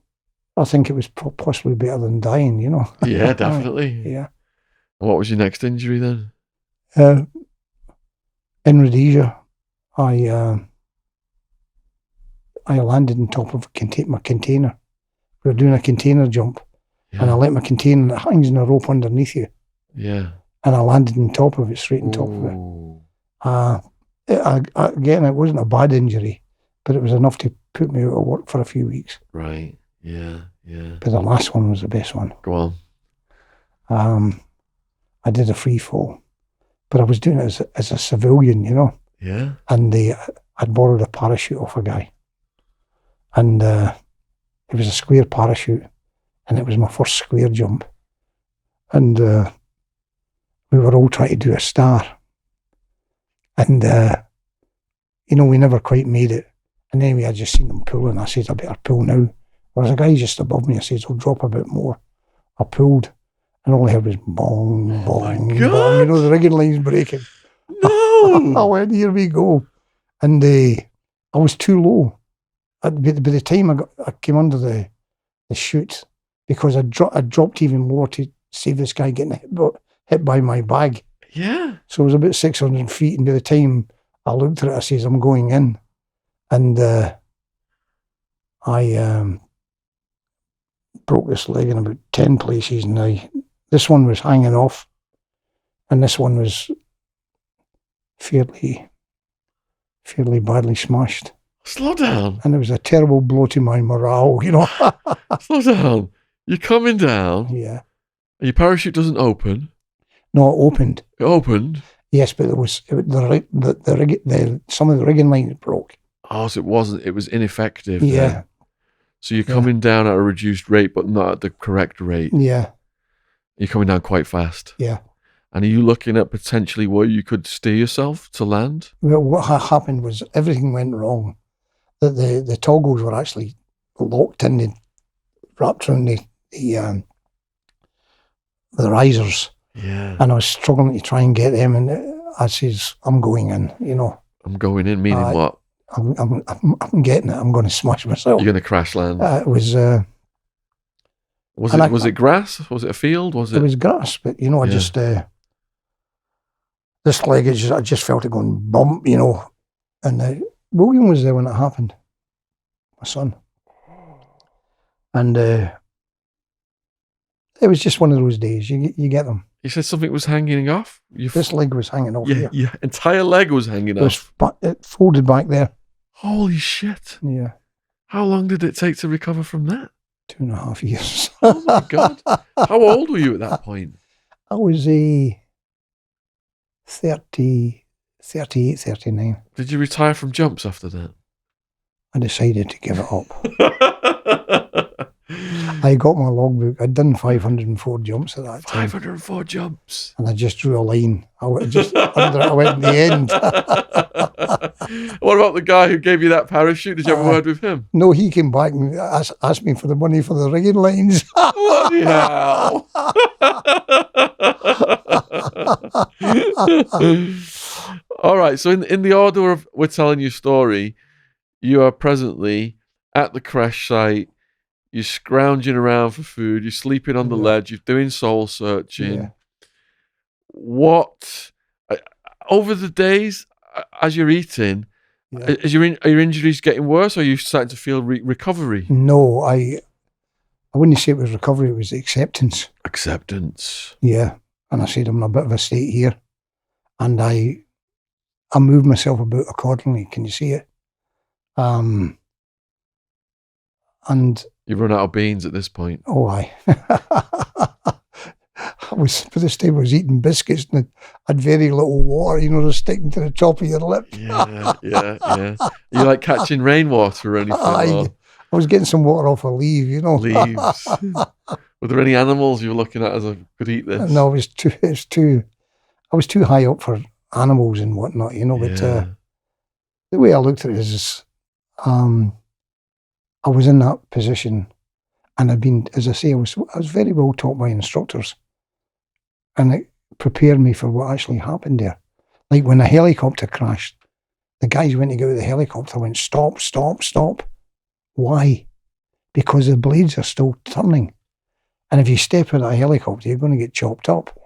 I think it was possibly better than dying. Yeah, definitely. Yeah. What was your next injury then? In Rhodesia, I landed on top of my container. We were doing a container jump, and I let my container, it hangs in a rope underneath you. Yeah. And I landed on top of it, straight on top of it. Again, it wasn't a bad injury, but it was enough to put me out of work for a few weeks. Right. Yeah. But the last one was the best one. Go on. I did a free fall, but I was doing it as a civilian, Yeah. And I'd borrowed a parachute off a guy. And it was a square parachute, and it was my first square jump. And we were all trying to do a star. And, we never quite made it. And anyway, I just seen them pulling. I said, I better pull now. There was a guy just above me. I said, I'll drop a bit more. I pulled, and all I heard was bong, bong, bong. The rigging line's breaking. No! I went, here we go. And I was too low. By the time I came under the chute, because I dropped even more to save this guy getting hit by my bag. Yeah. So it was about 600 feet, and by the time I looked at it, I says, I'm going in. And I broke this leg in about 10 places, and this one was hanging off, and this one was fairly badly smashed. Slow down. And it was a terrible blow to my morale, Slow down. You're coming down. Yeah. Your parachute doesn't open. No, it opened. It opened? Yes, but some of the rigging lines broke. Oh, so it was ineffective. Yeah. Then. So you're coming down at a reduced rate, but not at the correct rate. Yeah. You're coming down quite fast. Yeah. And are you looking at potentially where you could steer yourself to land? Well, what happened was everything went wrong. The toggles were actually locked in, they wrapped around the risers. Yeah. And I was struggling to try and get them, and I says, I'm going in, I'm going in, meaning what? I'm getting it. I'm going to smash myself. You're going to crash land. It was. Was it grass? Was it a field? It was grass, but I just this leg. I just felt it going bump, And William was there when it happened, my son, and it was just one of those days. You get them. You said something was hanging off? This leg was hanging off. Yeah, your entire leg was hanging off. It folded back there. Holy shit. Yeah. How long did it take to recover from that? 2.5 years. Oh my God. How old were you at that point? I was 30, 38, 39. Did you retire from jumps after that? I decided to give it up. I got my logbook. I'd done 504 jumps at that time. 504 jumps. And I just drew a line. I went in the end. What about the guy who gave you that parachute? Did you have a word with him? No, he came back and asked me for the money for the rigging lines. Bloody hell. All right, so in the order of we're telling your story, you are presently at the crash site. You're scrounging around for food. You're sleeping on the ledge. You're doing soul searching. Yeah. What over the days as you're eating, are your injuries getting worse, or are you starting to feel recovery? No, I wouldn't say it was recovery. It was acceptance. Acceptance. Yeah, and I said I'm in a bit of a state here, and I moved myself about accordingly. Can you see it? And you've run out of beans at this point. Oh, aye. I was, for this time, I was eating biscuits and I had very little water, you know, sticking to the top of your lip. Yeah. You like catching rainwater or anything? I was getting some water off a leaf, you know. Leaves. Were there any animals you were looking at as I could eat this? No, I was too high up for animals and whatnot, you know. But the way I looked at it is, I was in that position, and I'd been, as I say, I was very well taught by instructors, and it prepared me for what actually happened there. Like when a helicopter crashed, the guys went to get out of the helicopter, went, stop, stop, stop. Why? Because the blades are still turning. And if you step out of a helicopter, you're going to get chopped up.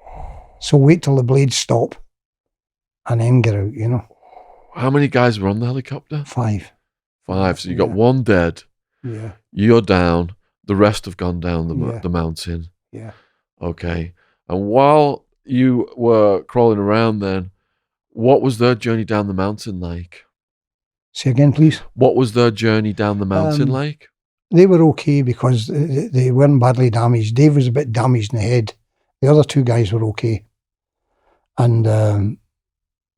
So wait till the blades stop and then get out, you know. How many guys were on the helicopter? 5. 5. So you got one dead. Yeah. You're down. The rest have gone down the mountain. Yeah. Okay. And while you were crawling around then, what was their journey down the mountain like? Say again, please. What was their journey down the mountain like? They were okay because they weren't badly damaged. Dave was a bit damaged in the head. The other 2 guys were okay. And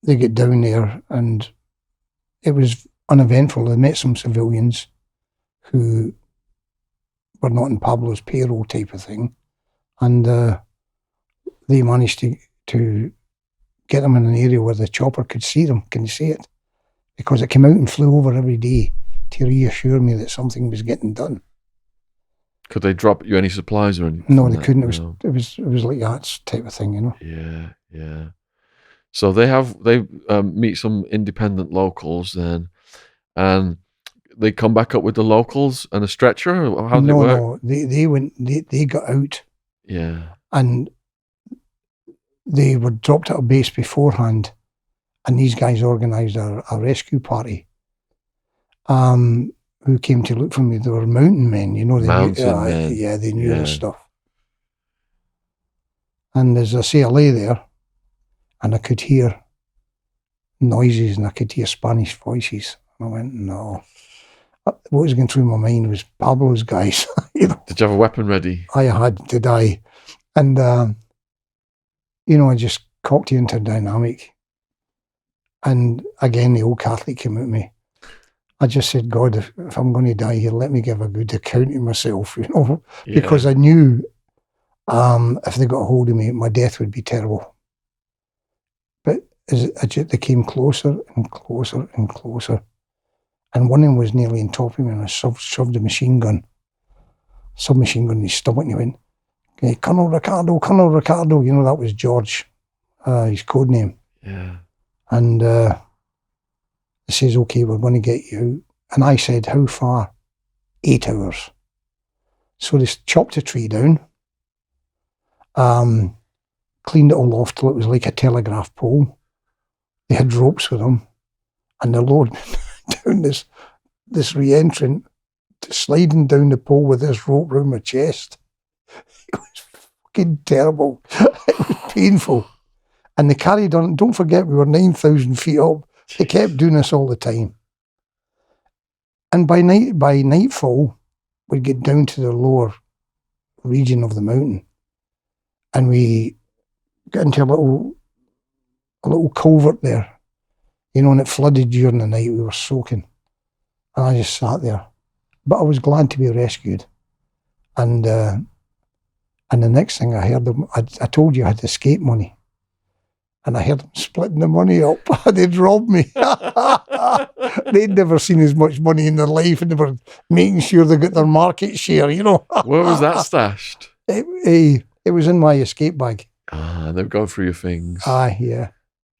they get down there and it was uneventful. They met some civilians who were not in Pablo's payroll type of thing. And they managed to get them in an area where the chopper could see them. Can you see it? Because it came out and flew over every day to reassure me that something was getting done. Could they drop you any supplies or anything? No, they couldn't. It was like that type of thing, you know. Yeah. So they meet some independent locals then, and they come back up with the locals and a stretcher. How did it work? No, they got out. Yeah. And they were dropped at a base beforehand, and these guys organised a rescue party. Who came to look for me? They were mountain men, you know. They knew the stuff. And as I say, I lay there, and I could hear noises, and I could hear Spanish voices. And I went, no. What was going through my mind was Pablo's guys. You know? Did you have a weapon ready? I had to die. And, you know, I just cocked the interdynamic. And again, the old Catholic came at me. I just said, God, if I'm going to die here, let me give a good account of myself, you know, because I knew if they got a hold of me, my death would be terrible. But they came closer and closer and closer. And one of them was nearly on top of me, and I shoved a machine gun, submachine gun in his stomach, and he went, hey, Colonel Ricardo, you know, that was George, his code name. Yeah. And he says, okay, we're going to get you out. And I said, how far? 8 hours. So they chopped a tree down, cleaned it all off till it was like a telegraph pole. They had ropes with them, and they're loading down this re-entrant, sliding down the pole with this rope round my chest. It was fucking terrible. It was painful. And they carried on. Don't forget, we were 9,000 feet up. They kept doing this all the time. And by nightfall, we'd get down to the lower region of the mountain, and we got into a little culvert there, you know, and it flooded during the night. We were soaking. And I just sat there. But I was glad to be rescued. And the next thing I heard them, I told you I had escape money. And I heard them splitting the money up. They'd robbed me. They'd never seen as much money in their life, and they were making sure they got their market share, you know. Where was that stashed? It was in my escape bag. Ah, they've gone through your things. Yeah.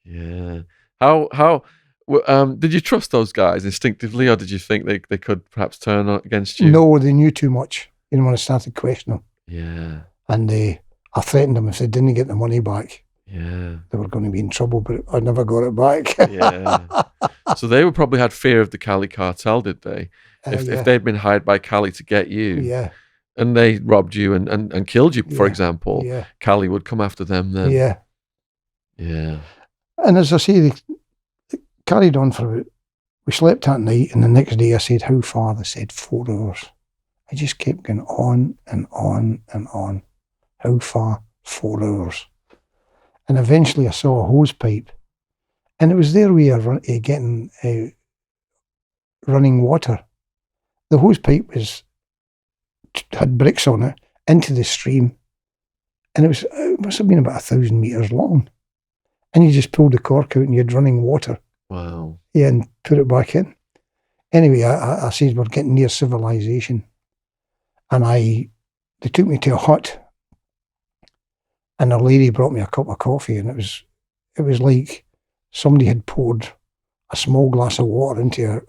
Yeah. How did you trust those guys instinctively, or did you think they could perhaps turn against you? No, they knew too much. You know, when I started questioning them. Yeah. And I threatened them if they didn't get the money back. Yeah. They were going to be in trouble, but I never got it back. Yeah. So they probably had fear of the Cali cartel, did they? If they'd been hired by Cali to get you, yeah, and they robbed you and killed you, for Yeah. example, yeah, Cali would come after them then. yeah. Yeah. And as I say, they carried on for we slept that night, and the next day I said, how far? They said 4 hours. I just kept going on and on and on. How far? 4 hours. And eventually I saw a hose pipe, and it was their way of getting running water. The hose pipe had bricks on it into the stream, and it must have been about 1,000 metres long. And you just pulled the cork out and you had running water. Wow. Yeah, and put it back in. Anyway, I said we're getting near civilization, and they took me to a hut. And a lady brought me a cup of coffee, and it was like somebody had poured a small glass of water into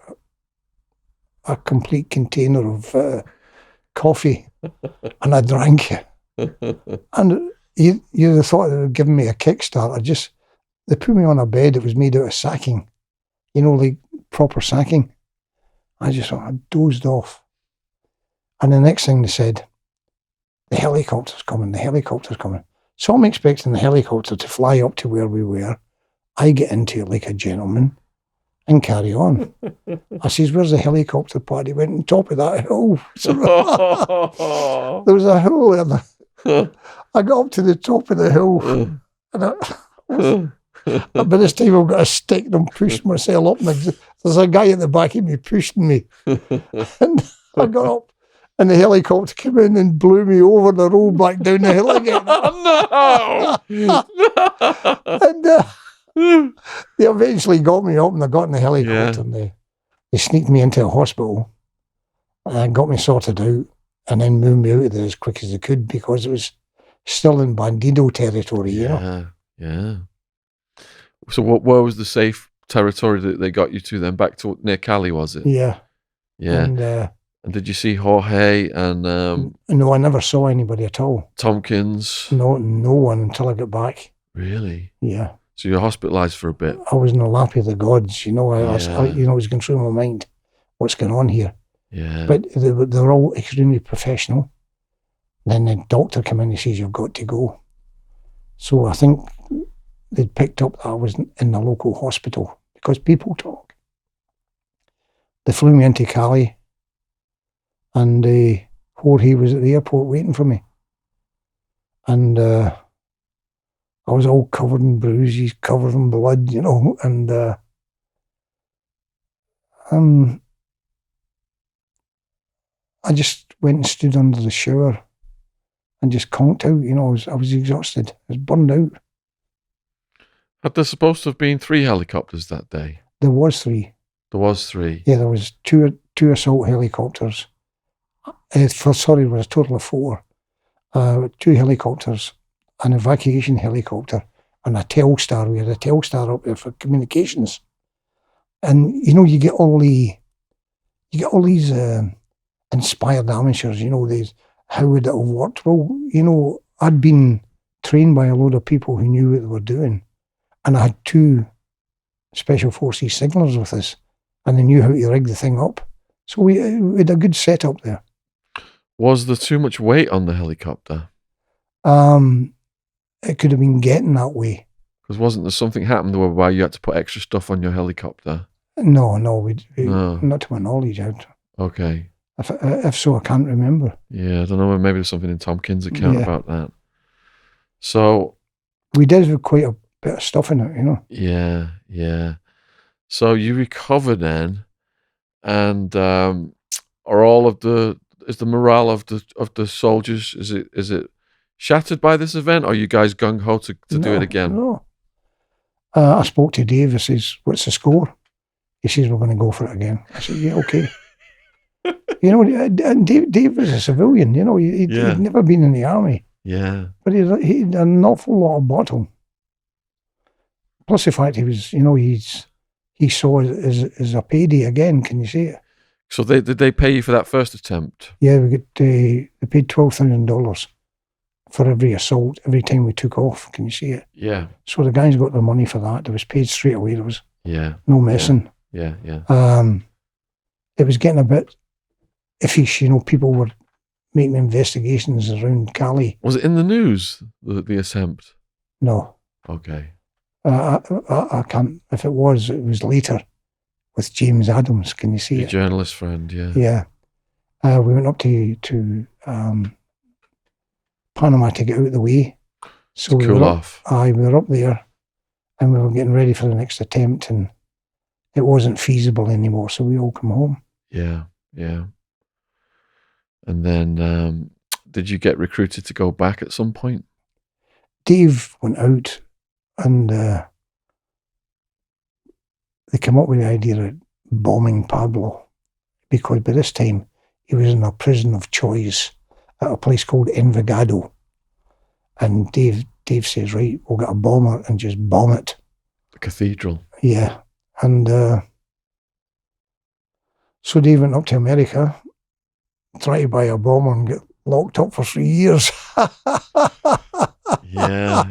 a complete container of coffee, and I drank it. And you'd have thought they were giving me a kickstart. They put me on a bed that was made out of sacking, you know, like proper sacking. I dozed off. And the next thing they said, the helicopter's coming, the helicopter's coming. So I'm expecting the helicopter to fly up to where we were. I get into it like a gentleman and carry on. I says, where's the helicopter pad? He went on top of that hill. There was a hill there. I got up to the top of the hill. And by this time I've got a stick and I'm pushing myself up. And there's a guy at the back of me pushing me. And I got up. And the helicopter came in and blew me over and I rolled back down the hill again. Oh, no! And they eventually got me up, and I got in the helicopter, and they sneaked me into a hospital and got me sorted out, and then moved me out of there as quick as they could because it was still in Bandido territory, you know. Yeah. So where was the safe territory that they got you to then? Back to near Cali, was it? Yeah. Yeah. And did you see Jorge and no, I never saw anybody at all. Tompkins? No one until I got back. Really? Yeah. So you're hospitalised for a bit. I was in the lap of the gods, you know. I was going through my mind, what's going on here? Yeah. But they're all extremely professional. Then the doctor came in and says, you've got to go. So I think they'd picked up that I was in the local hospital because people talk. They flew me into Cali. And Jorge was at the airport waiting for me. And I was all covered in bruises, covered in blood, you know. And I just went and stood under the shower and just conked out, you know. I was exhausted. I was burned out. Had there supposed to have been 3 helicopters that day? There was 3. There was 3? Yeah, there was two assault helicopters. It was a total of 4. 2 helicopters, an evacuation helicopter, and a Telstar. We had a Telstar up there for communications. And you know, you get all these inspired amateurs. You know, how would it have worked? Well, you know, I'd been trained by a load of people who knew what they were doing, and I had 2 special forces signallers with us, and they knew how to rig the thing up. So we had a good setup there. Was there too much weight on the helicopter? It could have been getting that way. Because wasn't there something happened whereby you had to put extra stuff on your helicopter? No, not to my knowledge. Okay. If so, I can't remember. Yeah, I don't know. Maybe there's something in Tompkins' account about that. So we did have quite a bit of stuff in it, you know. Yeah. So you recover then, and are all of is the morale of the soldiers, is it shattered by this event, or are you guys gung ho to do it again? No. I spoke to Dave. I says, "What's the score?" He says, "We're going to go for it again." I said, "Yeah, okay." You know, and Dave was a civilian. You know, he'd never been in the army. Yeah. But he'd done an awful lot of bottle. Plus the fact he saw it as a payday again. Can you see it? So did they pay you for that first attempt? Yeah, they paid $12,000 for every assault, every time we took off. Can you see it? Yeah. So the guys got their money for that. It was paid straight away. There was no messing. Yeah. It was getting a bit iffish. You know, people were making investigations around Cali. Was it in the news, the attempt? No. Okay. I can't. If it was later with James Adams. Can you see Your it? journalist friend, yeah. Yeah. We went up to Panama to get out of the way. So we were off. We were up there, and we were getting ready for the next attempt, and it wasn't feasible anymore. So we all come home. Yeah. And then, did you get recruited to go back at some point? Dave went out, and they came up with the idea of bombing Pablo, because by this time he was in a prison of choice at a place called Envigado. And Dave says, right, we'll get a bomber and just bomb it. The cathedral. Yeah. And so Dave went up to America, tried to buy a bomber and get locked up for 3 years. Yeah.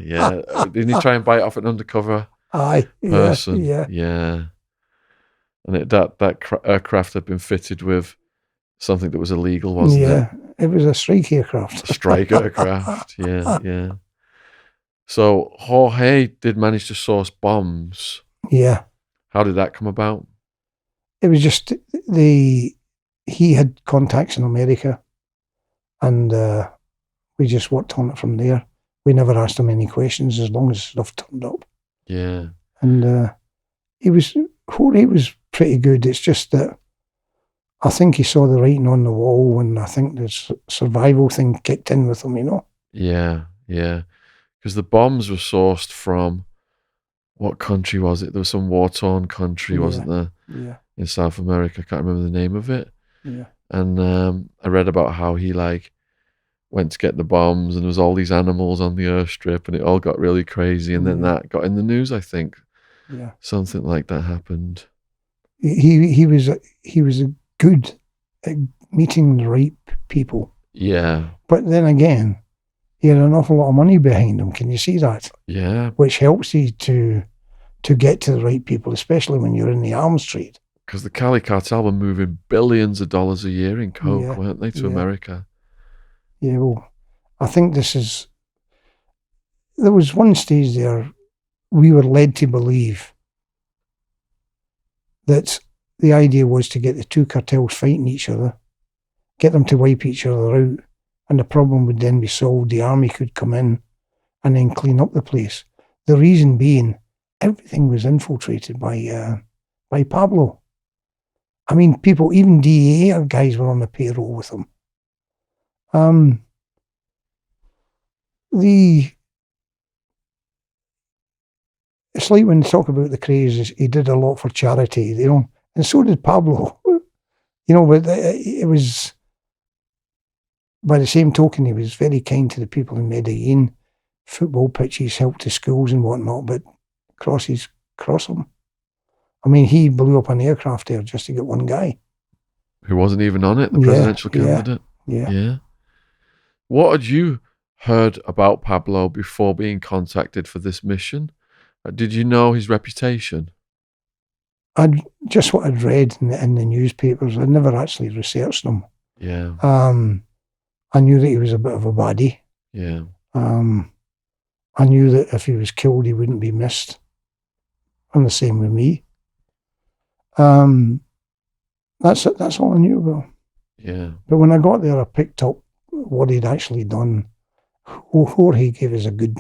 Didn't he try and buy it off an undercover person? Yeah. And that aircraft had been fitted with something that was illegal, wasn't it? Yeah, it was a strike aircraft. A strike aircraft, yeah. So Jorge did manage to source bombs. Yeah. How did that come about? It was just he had contacts in America, and we just worked on it from there. We never asked him any questions as long as stuff turned up. Yeah. And Jorge was pretty good. It's just that I think he saw the writing on the wall, and I think the survival thing kicked in with him, you know? Yeah. Because the bombs were sourced from, what country was it? There was some war-torn country, wasn't there? Yeah. In South America. I can't remember the name of it. Yeah. And I read about how he went to get the bombs, and there was all these animals on the airstrip, and it all got really crazy, and then that got in the news, I think. Yeah. Something like that happened. He was good at meeting the right people. Yeah. But then again, he had an awful lot of money behind him. Can you see that? Yeah. Which helps you to get to the right people, especially when you're in the arms trade. Because the Cali Cartel were moving billions of dollars a year in coke, weren't they, to America? Yeah, well, I think there was one stage there we were led to believe that the idea was to get the two cartels fighting each other, get them to wipe each other out, and the problem would then be solved. The army could come in and then clean up the place. The reason being, everything was infiltrated by Pablo. I mean, people, even DEA guys were on the payroll with him. It's like when they talk about the craze, he did a lot for charity, you know, and so did Pablo. You know, but it was, by the same token, he was very kind to the people in Medellin. Football pitches, helped to schools and whatnot, but cross them. I mean, he blew up an aircraft there just to get one guy. Who wasn't even on it, the presidential candidate? Yeah. What had you heard about Pablo before being contacted for this mission? Did you know his reputation? Just what I'd read in the newspapers. I'd never actually researched him. Yeah. I knew that he was a bit of a baddie. Yeah. I knew that if he was killed, he wouldn't be missed. And the same with me. That's it. That's all I knew about him. Yeah. But when I got there, I picked up what he'd actually done. Jorge gave us a good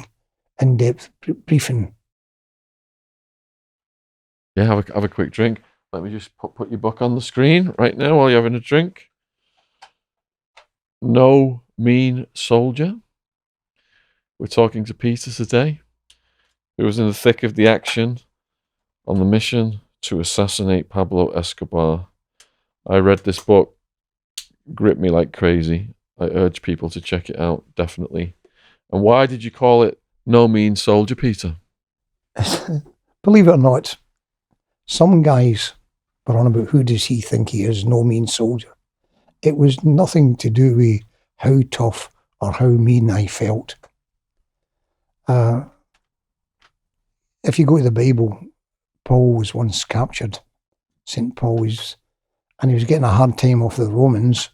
in-depth briefing. Yeah, have a quick drink. Let me just put your book on the screen right now while you're having a drink. No Mean Soldier. We're talking to Peter today, who was in the thick of the action on the mission to assassinate Pablo Escobar. I read this book, gripped me like crazy. I urge people to check it out, definitely. And why did you call it No Mean Soldier, Peter? Believe it or not, some guys were on about who does he think he is, no mean soldier. It was nothing to do with how tough or how mean I felt. If you go to the Bible, Paul was once captured. St. Paul was, and he was getting a hard time off the Romans.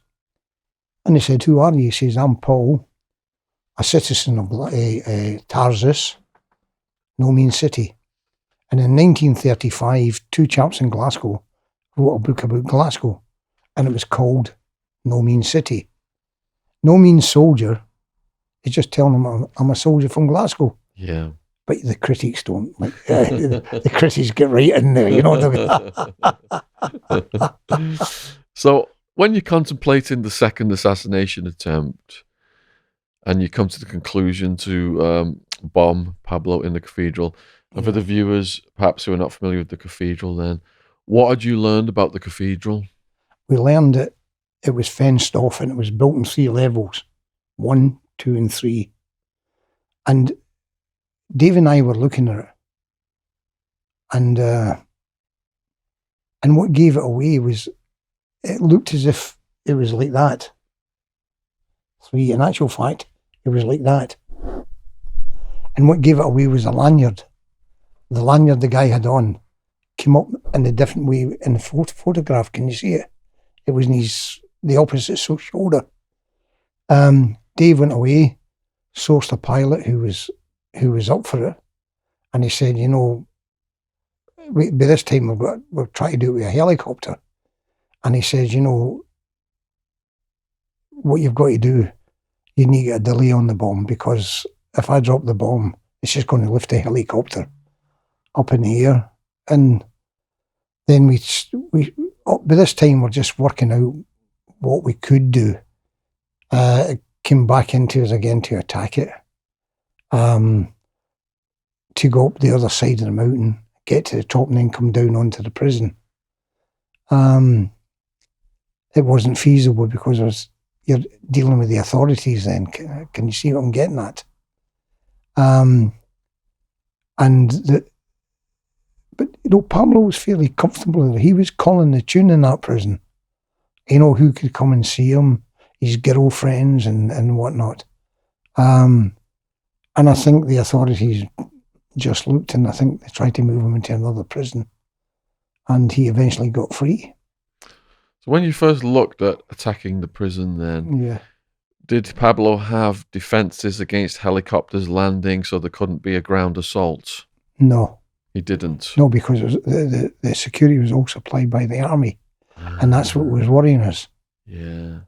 And they said, "Who are you?" He says, "I'm Paul, a citizen of Tarsus, no mean city." And in 1935, two chaps in Glasgow wrote a book about Glasgow, and it was called No Mean City. No Mean Soldier is just telling them I'm a soldier from Glasgow. Yeah. But the critics don't. Like, the critics get right in there, you know. So when you're contemplating the second assassination attempt and you come to the conclusion to bomb Pablo in the cathedral, and for the viewers perhaps who are not familiar with the cathedral then, what had you learned about the cathedral? We learned that it was fenced off and it was built in 3 levels, 1, 2 and 3. And Dave and I were looking at it, and what gave it away was it looked as if it was like that. 3, in actual fact, it was like that. And what gave it away was a lanyard. The lanyard the guy had on came up in a different way in the photograph. Can you see it? It was in the opposite shoulder. Dave went away, sourced a pilot who was up for it, and he said, "You know, by this time we're trying to do it with a helicopter." And he says, "You know, what you've got to do, you need to get a delay on the bomb, because if I drop the bomb, it's just going to lift the helicopter up in the air." And then we by this time we're just working out what we could do. It came back into us again to attack it, to go up the other side of the mountain, get to the top, and then come down onto the prison. It wasn't feasible because you're dealing with the authorities then. Can you see what I'm getting at? But you know, Pablo was fairly comfortable. He was calling the tune in that prison. You know, who could come and see him, his girlfriends and whatnot. And I think the authorities just looked, and I think they tried to move him into another prison, and he eventually got free. So when you first looked at attacking the prison then, did Pablo have defences against helicopters landing so there couldn't be a ground assault? No. He didn't? No, because it was, the security was all supplied by the army, and that's what was worrying us. Yeah.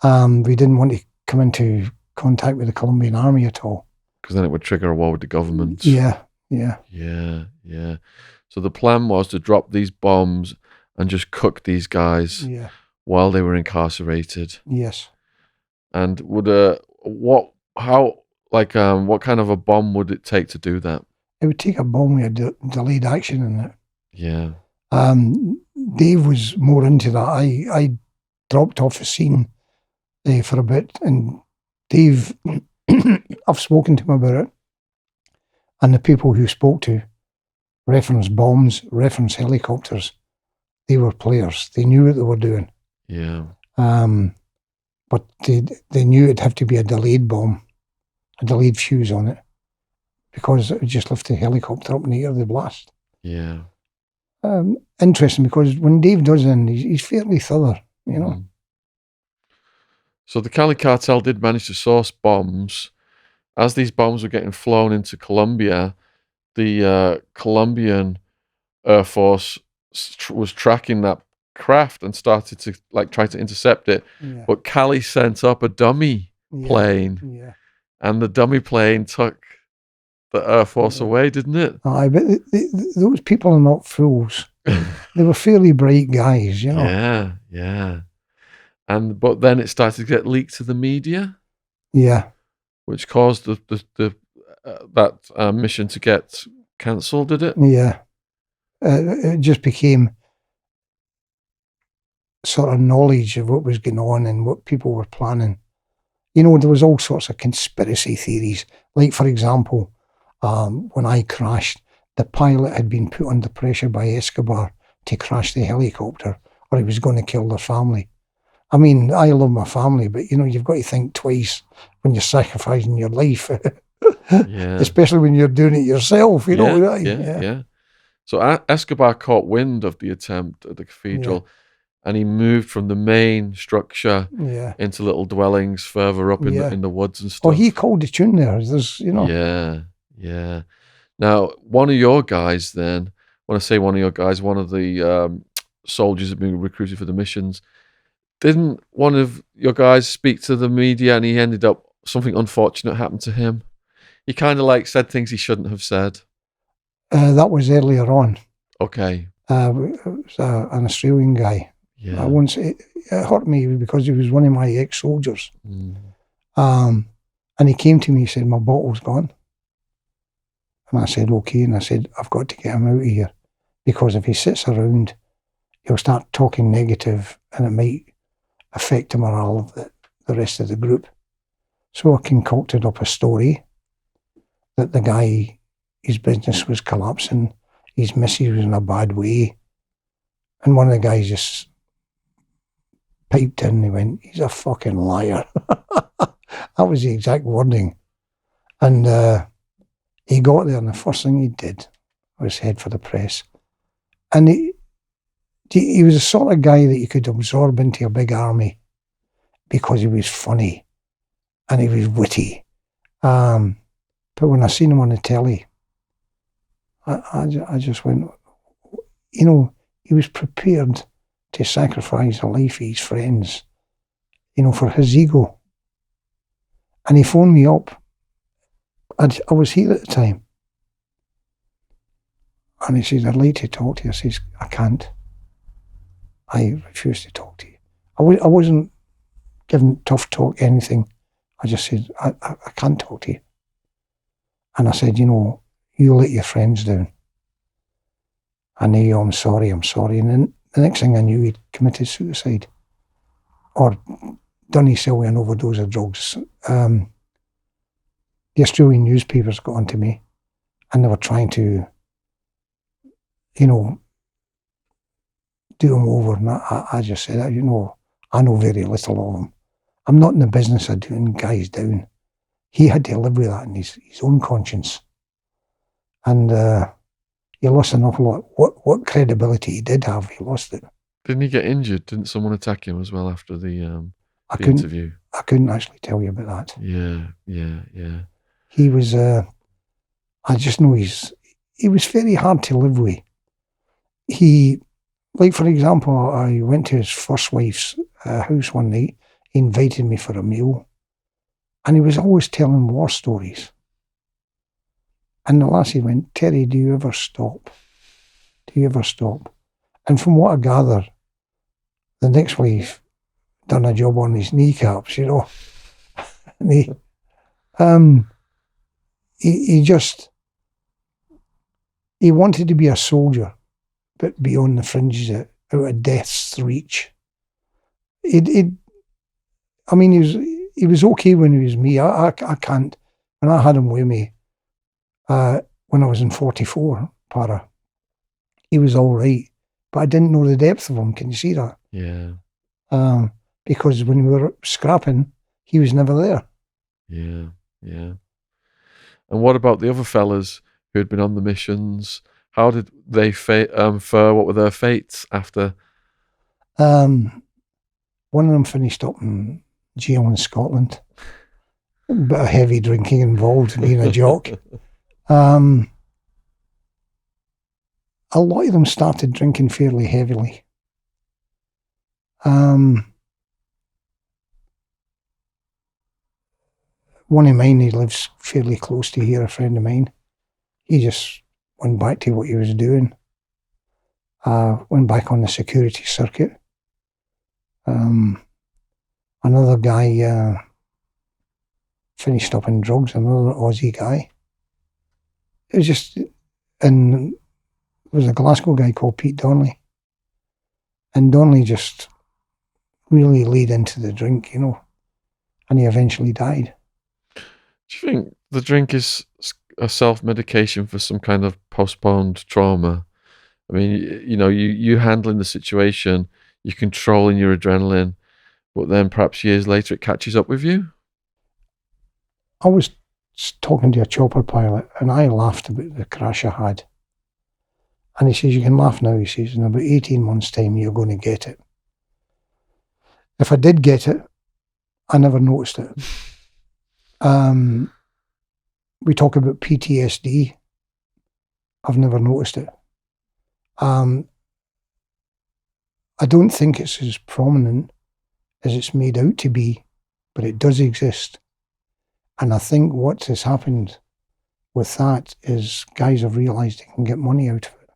We didn't want to come into contact with the Colombian army at all. Because then it would trigger a war with the government. Yeah. So the plan was to drop these bombs and just cook these guys while they were incarcerated. Yes. And would what kind of a bomb would it take to do that? It would take a bomb with a delayed action in it. Yeah. Dave was more into that. I dropped off the scene for a bit, and Dave, I've spoken to him about it, and the people who spoke to reference bombs, reference helicopters. They were players. They knew what they were doing. Yeah. But they knew it'd have to be a delayed bomb, a delayed fuse on it, because it would just lift the helicopter up in the air, the blast. Yeah. Interesting, because when Dave does it, he's fairly thorough, you know. So the Cali cartel did manage to source bombs. As these bombs were getting flown into Colombia, the Colombian Air Force was tracking that craft and started to try to intercept it. Yeah. But Cali sent up a dummy plane, and the dummy plane took the Air Force away, didn't it? Aye, but those people are not fools. They were fairly bright guys, you know. Yeah, yeah. But then it started to get leaked to the media, Yeah, which caused that mission to get cancelled, did it? yeah. It just became sort of knowledge of what was going on and what people were planning. You know, there was all sorts of conspiracy theories. Like, for example, when I crashed, the pilot had been put under pressure by Escobar to crash the helicopter, or he was going to kill their family. I mean, I love my family, but, you know, you've got to think twice when you're sacrificing your life, Yeah. especially when you're doing it yourself, you know, right? Yeah. So Escobar caught wind of the attempt at the cathedral, and he moved from the main structure Yeah. into little dwellings further up in the woods and stuff. Oh, he called the tune there. There's, you know. Yeah. Now, one of your guys then, when I say one of your guys, one of the soldiers that have been recruited for the missions, didn't one of your guys speak to the media and he ended up, something unfortunate happened to him? He kind of like said things he shouldn't have said. That was earlier on. Okay. It was an Australian guy. Yeah. It hurt me because he was one of my ex-soldiers. And he came to me and said, my bottle's gone. And I said, okay. And I said, I've got to get him out of here, because if he sits around, he'll start talking negative and it might affect the morale of the rest of the group. So I concocted up a story that the guy, his business was collapsing, his missus was in a bad way. And one of the guys just piped in and he went, he's a fucking liar. That was the exact wording. And he got there and the first thing he did was head for the press. And he was the sort of guy that you could absorb into a big army because he was funny and he was witty. But when I seen him on the telly, I just went, you know, he was prepared to sacrifice the life of his friends, you know, for his ego. And he phoned me up. I was here at the time. And he says, I'd like to talk to you. I says, I can't. I refuse to talk to you. I wasn't giving tough talk, anything. I just said, I can't talk to you. And I said, you know, you let your friends down. And he, I'm sorry. And then the next thing I knew, he'd committed suicide or done himself with an overdose of drugs. The Australian newspapers got onto me and they were trying to, you know, do him over. And I just said, you know, I know very little of him. I'm not in the business of doing guys down. He had to live with that in his own conscience. And he lost an awful lot. What credibility he did have, he lost it. Didn't he get injured? Didn't someone attack him as well after the interview? I couldn't actually tell you about that. Yeah. He was, I just know he was very hard to live with. Like for example, I went to his first wife's house one night. He invited me for a meal. And he was always telling war stories. And the lassie went, Terry, do you ever stop? And from what I gather, the next wife done a job on his kneecaps, you know. And he wanted to be a soldier, but beyond the fringes, out of death's reach. I mean, he was okay when he was me. I can't. When I had him with me, when I was in 44, para, he was all right. But I didn't know the depth of him. Can you see that? Yeah. Because when we were scrapping, he was never there. Yeah. And what about the other fellas who had been on the missions? How did they fare? What were their fates after? One of them finished up in jail in Scotland. A bit of heavy drinking involved, being a jock. A lot of them started drinking fairly heavily. One of mine, he lives fairly close to here, a friend of mine. he just went back to what he was doing. Went back on the security circuit. Another guy finished up in drugs, another Aussie guy. It was just, and there was a Glasgow guy called Pete Donnelly. And Donnelly just really laid into the drink, you know, and he eventually died. Do you think the drink is a self-medication for some kind of postponed trauma? I mean, you know, you handling the situation, you're controlling your adrenaline, but then perhaps years later it catches up with you? I was talking to a chopper pilot and I laughed about the crash I had. And he says, you can laugh now, he says, in about 18 months' time you're going to get it. If I did get it, I never noticed it. We talk about PTSD. I've never noticed it. I don't think it's as prominent as it's made out to be, but it does exist. And I think what has happened with that is guys have realised they can get money out of it.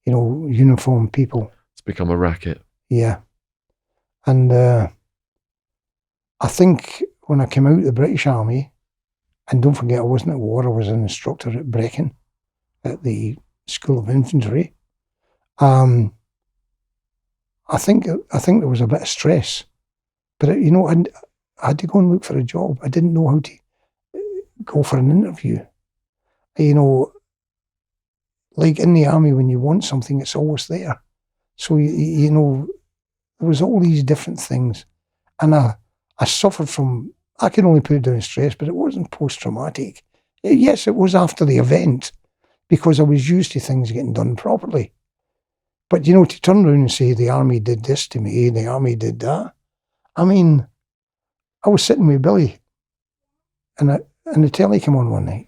You know, uniformed people. It's become a racket. Yeah. And I think when I came out of the British Army, and don't forget I wasn't at war, I was an instructor at Brecon, at the School of Infantry. I think there was a bit of stress, but you know, I had to go and look for a job. I didn't know how to go for an interview. You know, like in the army, when you want something, it's always there. So you know, there was all these different things, and I suffered from. I can only put it down as stress, but it wasn't post-traumatic. Yes, it was after the event, because I was used to things getting done properly. But, you know, to turn around and say the army did this to me, the army did that. I mean, I was sitting with Billy and the telly came on one night.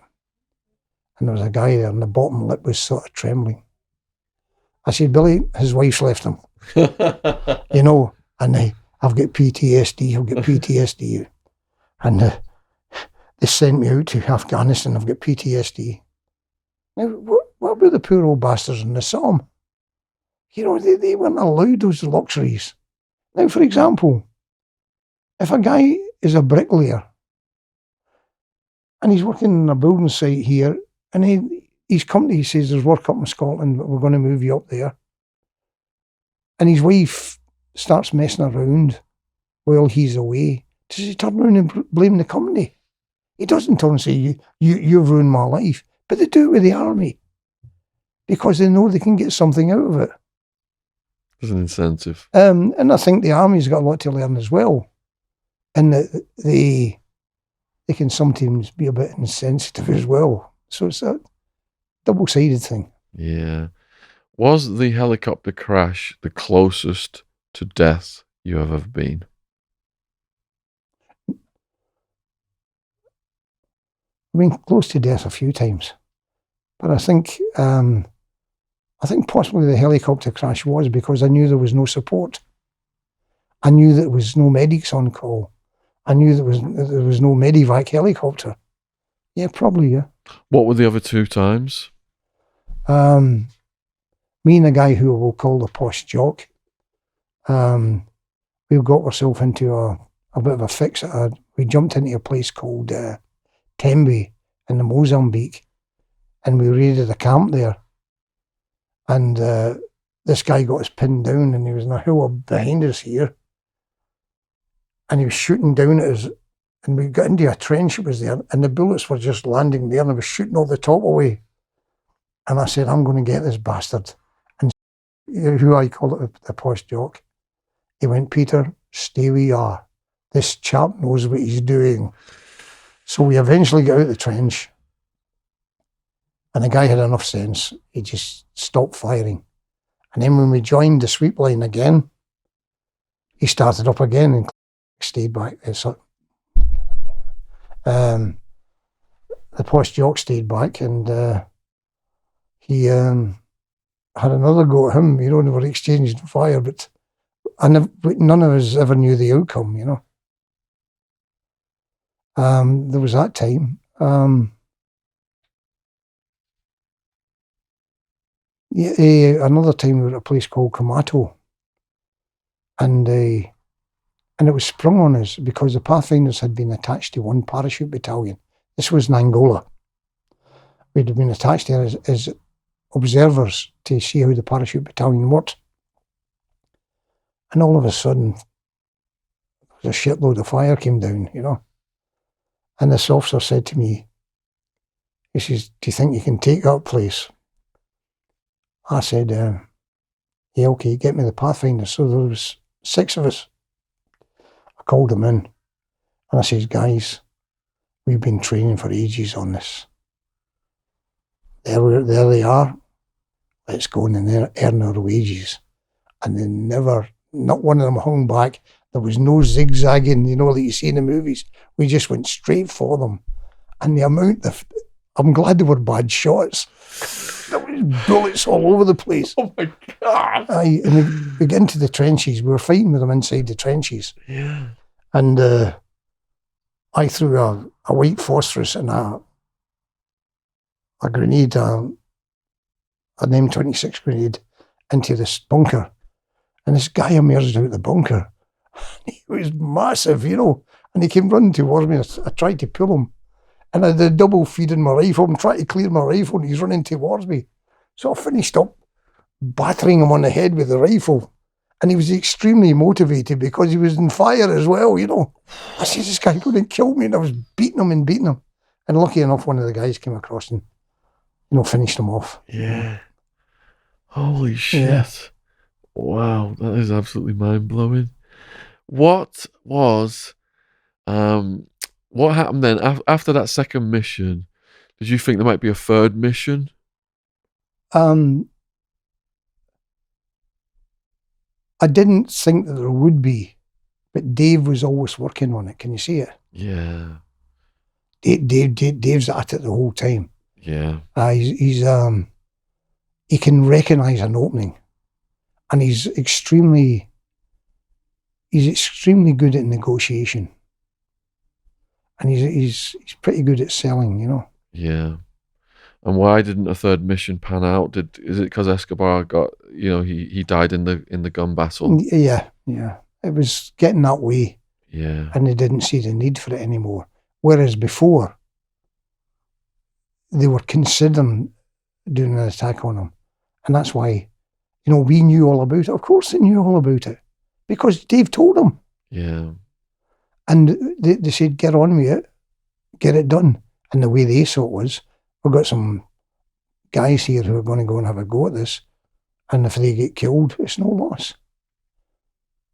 And there was a guy there and the bottom lip was sort of trembling. I said, Billy, his wife's left him. You know, and I've got PTSD, And they sent me out to Afghanistan, I've got PTSD. Now, what about the poor old bastards in the Somme? You know, they weren't allowed those luxuries. Now, for example, if a guy is a bricklayer and he's working on a building site here and his company says there's work up in Scotland, but we're going to move you up there, and his wife starts messing around while he's away, does he turn around and blame the company? He doesn't turn and say, you've ruined my life. But they do it with the army because they know they can get something out of it. There's an incentive. And I think the army's got a lot to learn as well. And that they can sometimes be a bit insensitive as well. So it's a double-sided thing. Yeah. Was the helicopter crash the closest to death you have ever been? I've been close to death a few times. But I think possibly the helicopter crash was because I knew there was no support. I knew that there was no medics on call. I knew there was no medivac helicopter. Yeah, probably, yeah. What were the other two times? Me and a guy who we'll call the posh jock, we got ourselves into a bit of a fix. We jumped into a place called Tembe in the Mozambique, and we raided a camp there. And this guy got us pinned down, and he was in a hill behind us here, and he was shooting down at us, and we got into a trench that was there, and the bullets were just landing there, and I was shooting all the top away. And I said, I'm going to get this bastard. And who I call it the posh jock, he went, Peter, stay where you are. This chap knows what he's doing. So we eventually got out of the trench, and the guy had enough sense. He just stopped firing. And then when we joined the sweep line again, he started up again and stayed back. The posh jock stayed back, and he had another go at him. You know, they were exchanging fire, but none of us ever knew the outcome, you know. There was that time. Yeah, another time we were at a place called Kamato, and it was sprung on us because the Pathfinders had been attached to one parachute battalion. This was in Angola. We'd been attached there as observers to see how the parachute battalion worked. And all of a sudden, a shitload of fire came down, And this officer said to me, he says, "Do you think you can take that place?" I said, "Yeah, okay, get me the Pathfinder." So there was 6 of us. I called them in, and I says, "Guys, we've been training for ages on this. There they are. Let's go in and earn our wages." And they never, not one of them hung back. There was no zigzagging, that you see in the movies. We just went straight for them. And the amount I'm glad they were bad shots. There was bullets all over the place. Oh my God. And we get into the trenches. We were fighting with them inside the trenches. Yeah. And I threw a white phosphorus and a grenade, an M26 grenade, into this bunker. And this guy emerged out of the bunker. He was massive, and he came running towards me. I tried to pull him. And I did double feeding my rifle. I'm trying to clear my rifle, and he's running towards me. So I finished up battering him on the head with the rifle. And he was extremely motivated because he was in fire as well, I said, "This guy's going to kill me." And I was beating him. And lucky enough, one of the guys came across and, finished him off. Yeah. Holy shit. Yeah. Wow, that is absolutely mind-blowing. What happened then after that second mission? Did you think there might be a third mission? I didn't think that there would be, but Dave was always working on it. Can you see it? Yeah. Dave's at it the whole time. Yeah. He can recognise an opening, and he's extremely good at negotiation, and he's pretty good at selling, Yeah. And why didn't a third mission pan out? Is it because Escobar got, he died in the gun battle? Yeah. It was getting that way. Yeah. And they didn't see the need for it anymore. Whereas before, they were considering doing an attack on him. And that's why, we knew all about it. Of course they knew all about it. Because Dave told them. Yeah. And they said, "Get on with it. Get it done." And the way they saw it was, "We've got some guys here who are going to go and have a go at this. And if they get killed, it's no loss."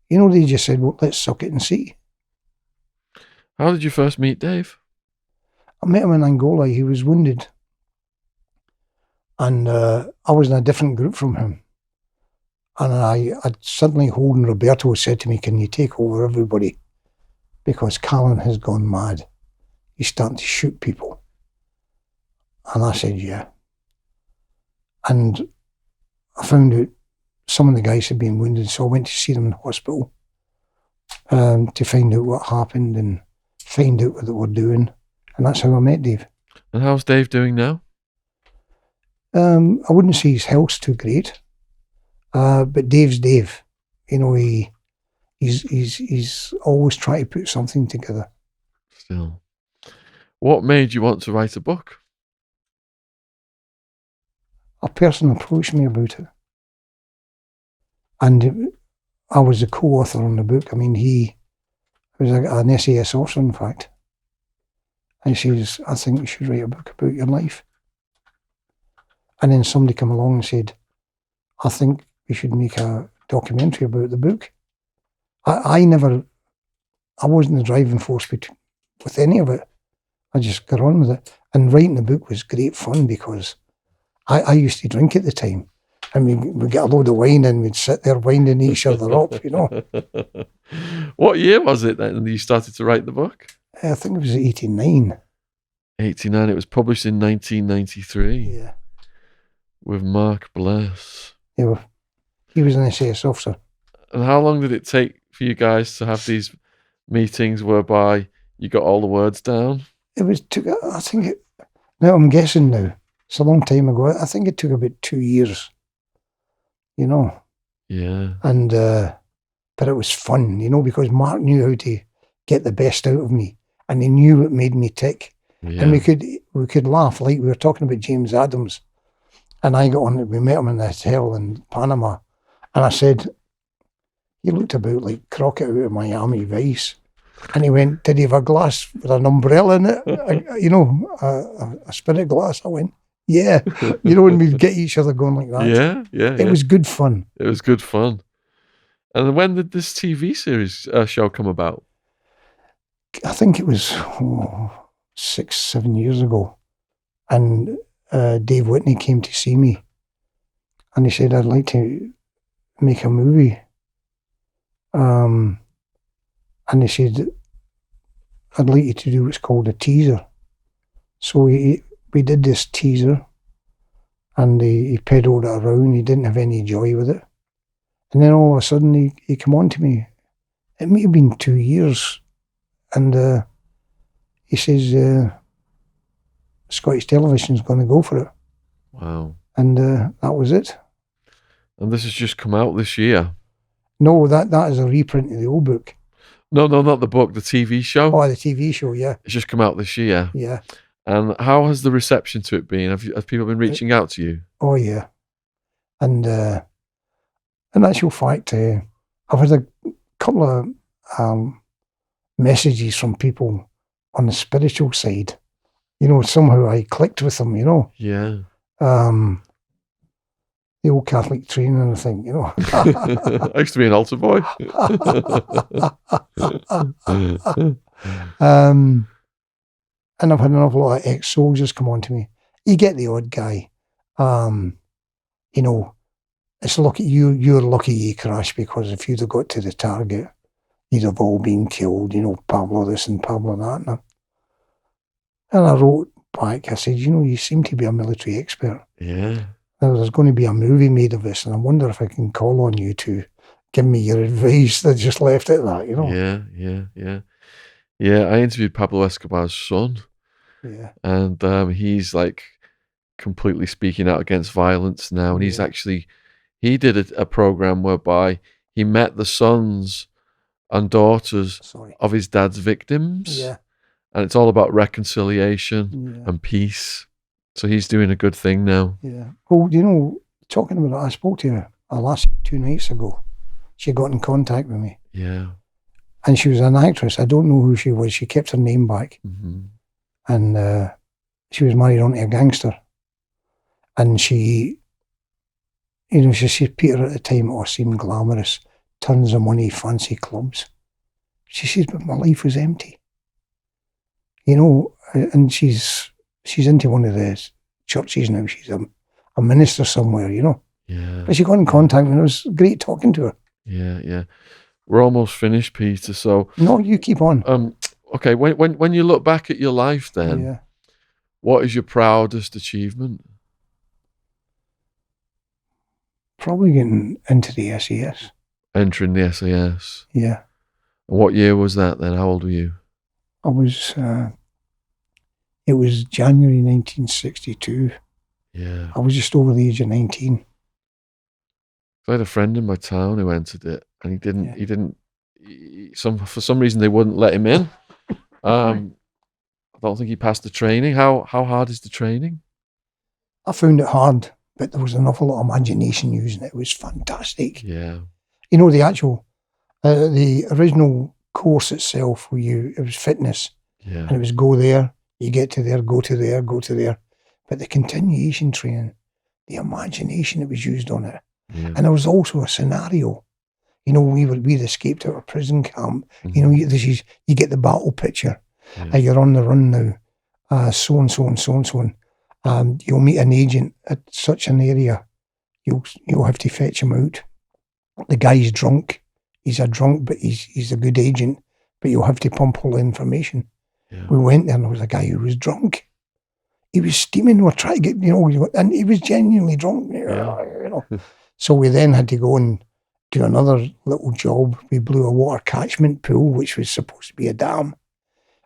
They just said, "Well, let's suck it and see." How did you first meet Dave? I met him in Angola. He was wounded. And I was in a different group from him. And I'd suddenly Holden Roberto said to me, "Can you take over everybody? Because Callan has gone mad. He's starting to shoot people." And I said, "Yeah." And I found out some of the guys had been wounded, so I went to see them in the hospital to find out what happened and find out what they were doing. And that's how I met Dave. And how's Dave doing now? I wouldn't say his health's too great, but Dave's Dave. He's always trying to put something together. Still. What made you want to write a book? A person approached me about it. And I was a co-author on the book. I mean, he was an SAS officer, in fact. And he says, "I think you should write a book about your life." And then somebody came along and said, "I think we should make a documentary about the book." I wasn't the driving force with any of it. I just got on with it. And writing the book was great fun because I used to drink at the time. And we'd get a load of wine and we'd sit there winding each other up, What year was it then that you started to write the book? I think it was 89. 89. It was published in 1993. Yeah. With Mark Bless. Yeah, he was an SAS officer. And how long did it take for you guys to have these meetings whereby you got all the words down? Now I'm guessing now, it's a long time ago, I think it took about 2 years. you know. Yeah. And but it was fun, you know, because Mark knew how to get the best out of me, and he knew what made me tick. Yeah. And we could laugh, like we were talking about James Adams, and I got on. We met him in the hotel in Panama, and I said, "He looked about like Crockett out of Miami Vice." And he went, "Did he have a glass with an umbrella in it? A spirit glass?" I went, "Yeah." You know, when we'd get each other going like that. Yeah, yeah. It was good fun. It was good fun. And when did this TV series show come about? I think it was 6, 7 years ago. And Dave Whitney came to see me. And he said, "I'd like to make a movie." And he said, "I'd like you to do what's called a teaser." So we did this teaser, and he peddled it around. He didn't have any joy with it. And then all of a sudden he came on to me. It may have been 2 years. And he says, Scottish Television's going to go for it. Wow. And that was it. And this has just come out this year? No, that is a reprint of the old book. No, not the book, the TV show? Oh, the TV show, yeah. It's just come out this year? Yeah. And how has the reception to it been? Have people been reaching out to you? Oh, yeah. And in actual fact, I've had a couple of messages from people on the spiritual side. You know, somehow I clicked with them, you know. Yeah. The old Catholic training thing, you know. I used to be an altar boy. And I've had an awful lot of ex-soldiers come on to me. You get the odd guy. You know, it's lucky you're lucky you crashed, because if you'd have got to the target, you'd have all been killed, you know, Pablo this and Pablo that. And I wrote back, I said, "You know, you seem to be a military expert. Yeah. There's going to be a movie made of this, and I wonder if I can call on you to give me your advice." They just left it at that, you know. Yeah, I interviewed Pablo Escobar's son. Yeah. And he's like completely speaking out against violence now. And he's actually, he did a program whereby he met the sons and daughters of his dad's victims. Yeah. And it's all about reconciliation and peace. So he's doing a good thing now. Yeah. Well, you know, talking about it, I spoke to a lassie 2 nights ago. She got in contact with me. Yeah. And she was an actress. I don't know who she was. She kept her name back. Mm-hmm. And she was married on to a gangster. And she, you know, she said, "Peter, at the time it all seemed glamorous. Tons of money, fancy clubs." She says, "But my life was empty." You know, and she's into one of the churches now. She's a minister somewhere, you know. Yeah. But she got in contact with me. It was great talking to her. Yeah. We're almost finished, Peter. So no, you keep on. Okay. When you look back at your life, then, what is your proudest achievement? Probably getting into the SAS. Entering the SAS. Yeah. And what year was that then? How old were you? I was. It was January 1962. Yeah. I was just over the age of 19. I had a friend in my town who entered it, and for some reason they wouldn't let him in. I don't think he passed the training. How hard is the training? I found it hard, but there was an awful lot of imagination using it. It was fantastic. Yeah. You know, the actual, the original course itself, it was fitness. Yeah. And it was go there, you get to there, go to there, go to there. But the continuation training, the imagination that was used on it. Yeah. And there was also a scenario. You know, we'd escaped out of a prison camp. Mm-hmm. You know, you get the battle picture. Yeah. You're on the run now. So and so and so and so. You'll meet an agent at such an area. You'll have to fetch him out. The guy's drunk. He's a drunk, but he's a good agent. But you'll have to pump all the information. Yeah. We went there, and there was a guy who was drunk. He was steaming. We're trying to get, you know, and he was genuinely drunk. Yeah. You know. So we then had to go and do another little job. We blew a water catchment pool, which was supposed to be a dam.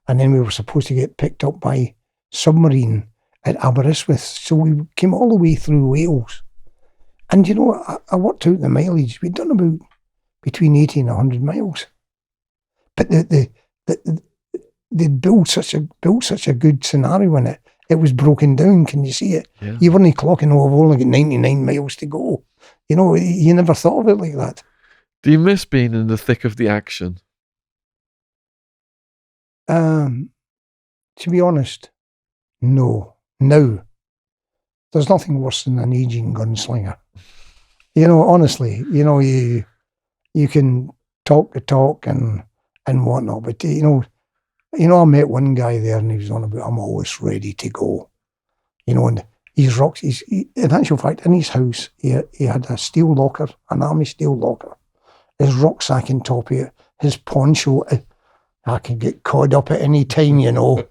And then we were supposed to get picked up by submarine at Aberystwyth. So we came all the way through Wales. And you know, I worked out the mileage. We'd done about between 80 and 100 miles. But they'd built such a good scenario in it. It was broken down. Can you see it? Yeah. You weren't clocking, oh, I've only got 99 miles to go. You know, you never thought of it like that. Do you miss being in the thick of the action? To be honest, no. Now, there's nothing worse than an aging gunslinger. You know, honestly, you know, you can talk the talk and whatnot, but you know, I met one guy there and he was on about, I'm always ready to go. You know, and he's rocks. In actual fact, in his house, he had a steel locker, an army steel locker. His rucksack on top of it, his poncho. I could get caught up at any time, you know.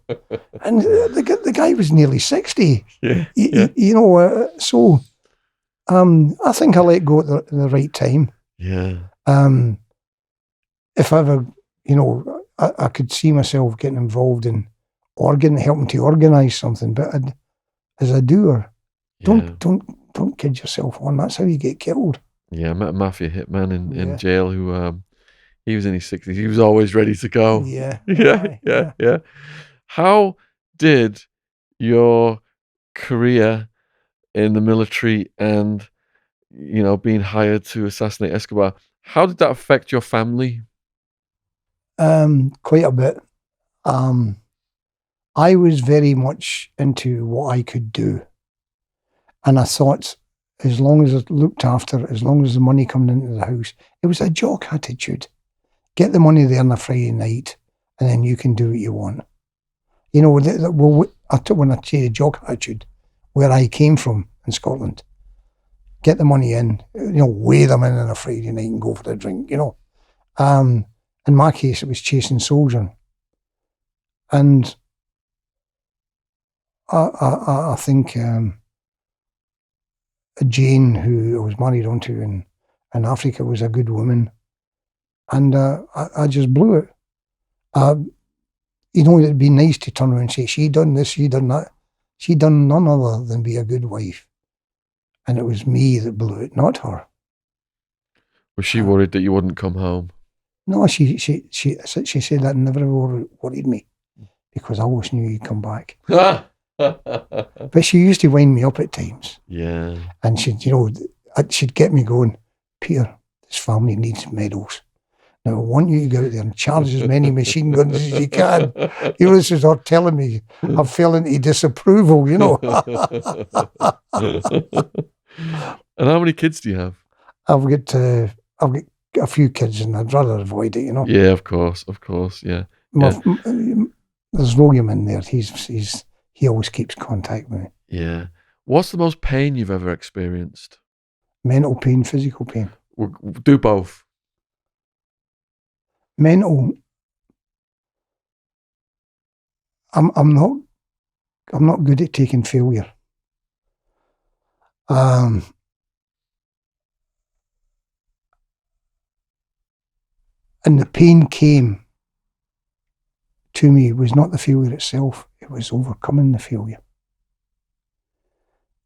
And the guy was nearly 60. Yeah. You know, so I think I let go at the right time. Yeah. If ever, you know, I could see myself getting involved in helping to organise something, but as a doer, don't kid yourself on. That's how you get killed. Yeah, I met a mafia hitman in jail who he was in his 60s. He was always ready to go. Yeah. How did your career in the military and, you know, being hired to assassinate Escobar, how did that affect your family? Quite a bit. I was very much into what I could do. And I thought, as long as I looked after, as long as the money coming into the house, it was a jock attitude. Get the money there on a Friday night, and then you can do what you want. You know, when I say jock attitude, where I came from in Scotland, get the money in, you know, weigh them in on a Friday night and go for a drink, you know. In my case, it was chasing soldiering. And I think Jane, who I was married onto in Africa, was a good woman. And I just blew it. You know, it'd be nice to turn around and say, she done this, she done that. She done none other than be a good wife. And it was me that blew it, not her. Was she worried that you wouldn't come home? No, she said that never ever worried me, because I always knew you'd come back. But she used to wind me up at times. Yeah. And she'd get me going, Peter, this family needs medals. Now, I want you to go out there and charge as many machine guns as you can. You know, this is her telling me I fell into disapproval, you know. And how many kids do you have? I've got a few kids, and I'd rather avoid it, you know. Yeah, of course, yeah. There's William in there. He always keeps contact with me. Yeah. What's the most pain you've ever experienced? Mental pain, physical pain. We'll do both. Mental. I'm not good at taking failure. And the pain came to me was not the failure itself, it was overcoming the failure.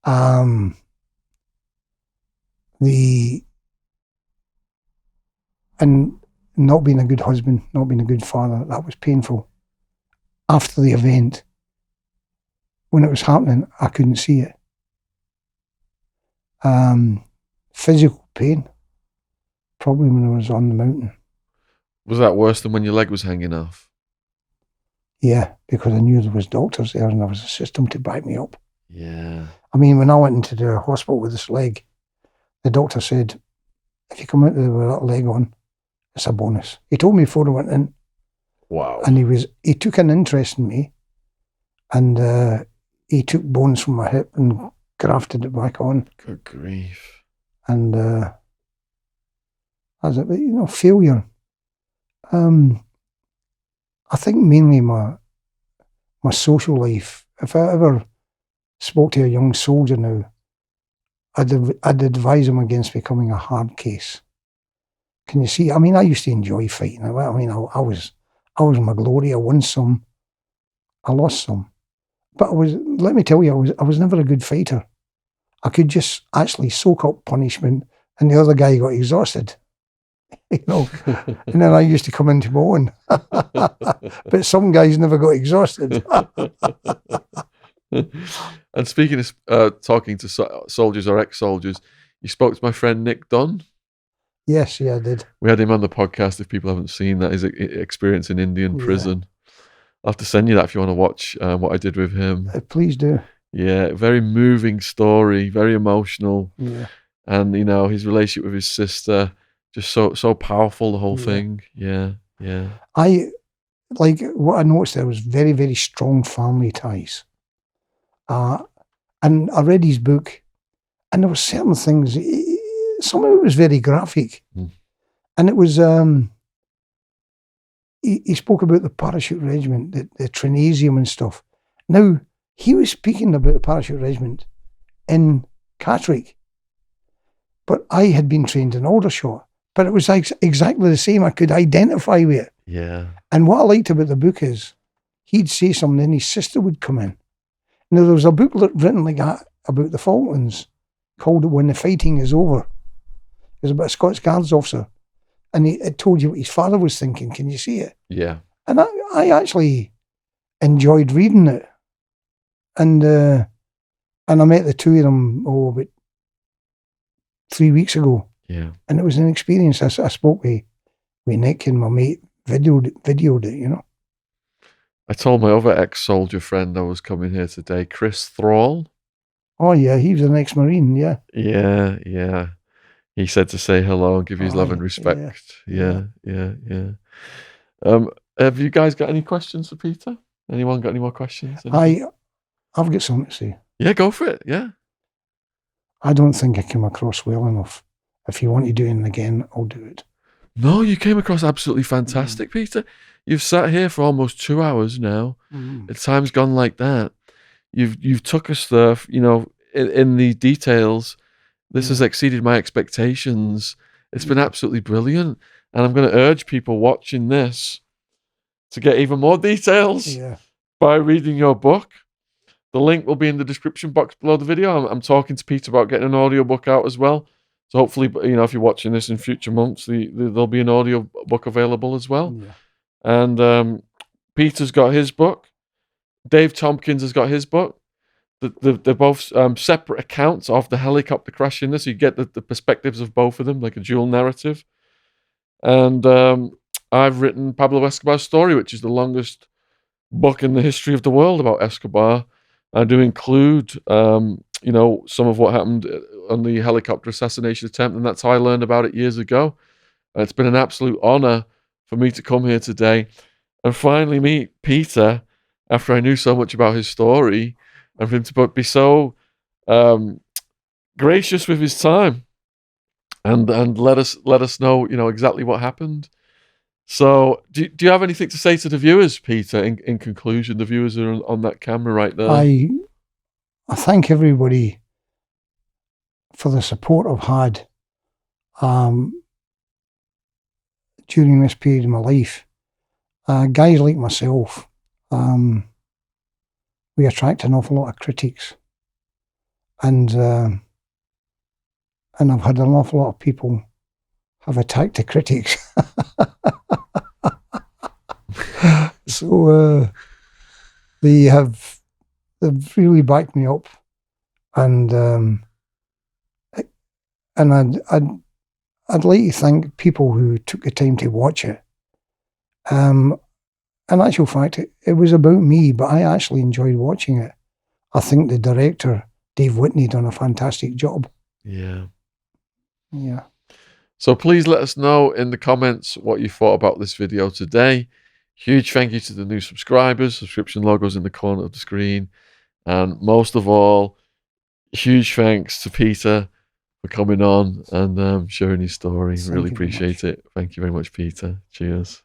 And not being a good husband, not being a good father, that was painful. After the event, when it was happening, I couldn't see it. Physical pain, probably when I was on the mountain. Was that worse than when your leg was hanging off? Yeah, because I knew there was doctors there and there was a system to back me up. Yeah. I mean, when I went into the hospital with this leg, the doctor said, if you come out there with that leg on, it's a bonus. He told me before I went in. Wow. And he took an interest in me, and he took bones from my hip and grafted it back on. Good grief. And as it, you know, failure. I think mainly my social life. If I ever spoke to a young soldier now, I'd advise him against becoming a hard case. Can you see? I mean, I used to enjoy fighting. I mean, I was my glory. I won some, I lost some. But let me tell you, I was never a good fighter. I could just actually soak up punishment, and the other guy got exhausted. You know, and then I used to come into my own. But some guys never got exhausted. And speaking of talking to soldiers or ex-soldiers, you spoke to my friend Nick Dunn. Yes, yeah, I did. We had him on the podcast. If people haven't seen that, his experience in Indian prison. I'll have to send you that if you want to watch what I did with him. Please do. Yeah, very moving story, very emotional. Yeah. And, you know, his relationship with his sister, just so powerful, the whole thing. Yeah, yeah. Like, what I noticed there was very, very strong family ties. And I read his book, and there were certain things, some of it was very graphic. And it was, he spoke about the parachute regiment, the Trinasium and stuff. Now, he was speaking about the parachute regiment in Catterick, but I had been trained in Aldershot, but it was exactly the same. I could identify with it. Yeah. And what I liked about the book is he'd say something and his sister would come in. Now, there was a book written like that about the Falklands called When the Fighting Is Over. It was about a Scots Guards officer, and it told you what his father was thinking. Can you see it? Yeah. And I actually enjoyed reading it. And I met the two of them about 3 weeks ago. Yeah. And it was an experience. I spoke with Nick, and my mate videoed it, you know. I told my other ex-soldier friend I was coming here today, Chris Thrall. Oh, yeah, he was an ex-Marine, yeah. Yeah, yeah. He said to say hello and give you his love and respect. Yeah. Have you guys got any questions for Peter? Anyone got any more questions? I've got something to say. Yeah, go for it, yeah. I don't think I came across well enough. If you want to do it again, I'll do it. No, you came across absolutely fantastic, Peter. You've sat here for almost 2 hours now. The time's gone like that. You've took us there, you know, in the details. This has exceeded my expectations. It's been absolutely brilliant. And I'm going to urge people watching this to get even more details by reading your book. The link will be in the description box below the video. I'm talking to Peter about getting an audiobook out as well. So hopefully, you know, if you're watching this in future months, there'll be an audio book available as well. Yeah. And Peter's got his book. Dave Tompkins has got his book. They're both separate accounts of the helicopter crash in this. So you get the perspectives of both of them, like a dual narrative. And I've written Pablo Escobar's story, which is the longest book in the history of the world about Escobar. I do include, you know, some of what happened on the helicopter assassination attempt, and that's how I learned about it years ago. And it's been an absolute honor for me to come here today and finally meet Peter after I knew so much about his story, and for him to be so gracious with his time and let us know, you know, exactly what happened. So, do you have anything to say to the viewers, Peter? In conclusion, the viewers are on that camera right there. I thank everybody for the support I've had during this period of my life. Guys like myself, we attract an awful lot of critics, and I've had an awful lot of people have attacked the critics. So they've really backed me up, and I'd like to thank people who took the time to watch it. In actual fact, it was about me, but I actually enjoyed watching it. I think the director, Dave Whitney, done a fantastic job. Yeah. Yeah. So please let us know in the comments what you thought about this video today. Huge thank you to the new subscribers. Subscription logos in the corner of the screen. And most of all, huge thanks to Peter for coming on and sharing his story. Really appreciate it. Thank you very much, Peter. Cheers.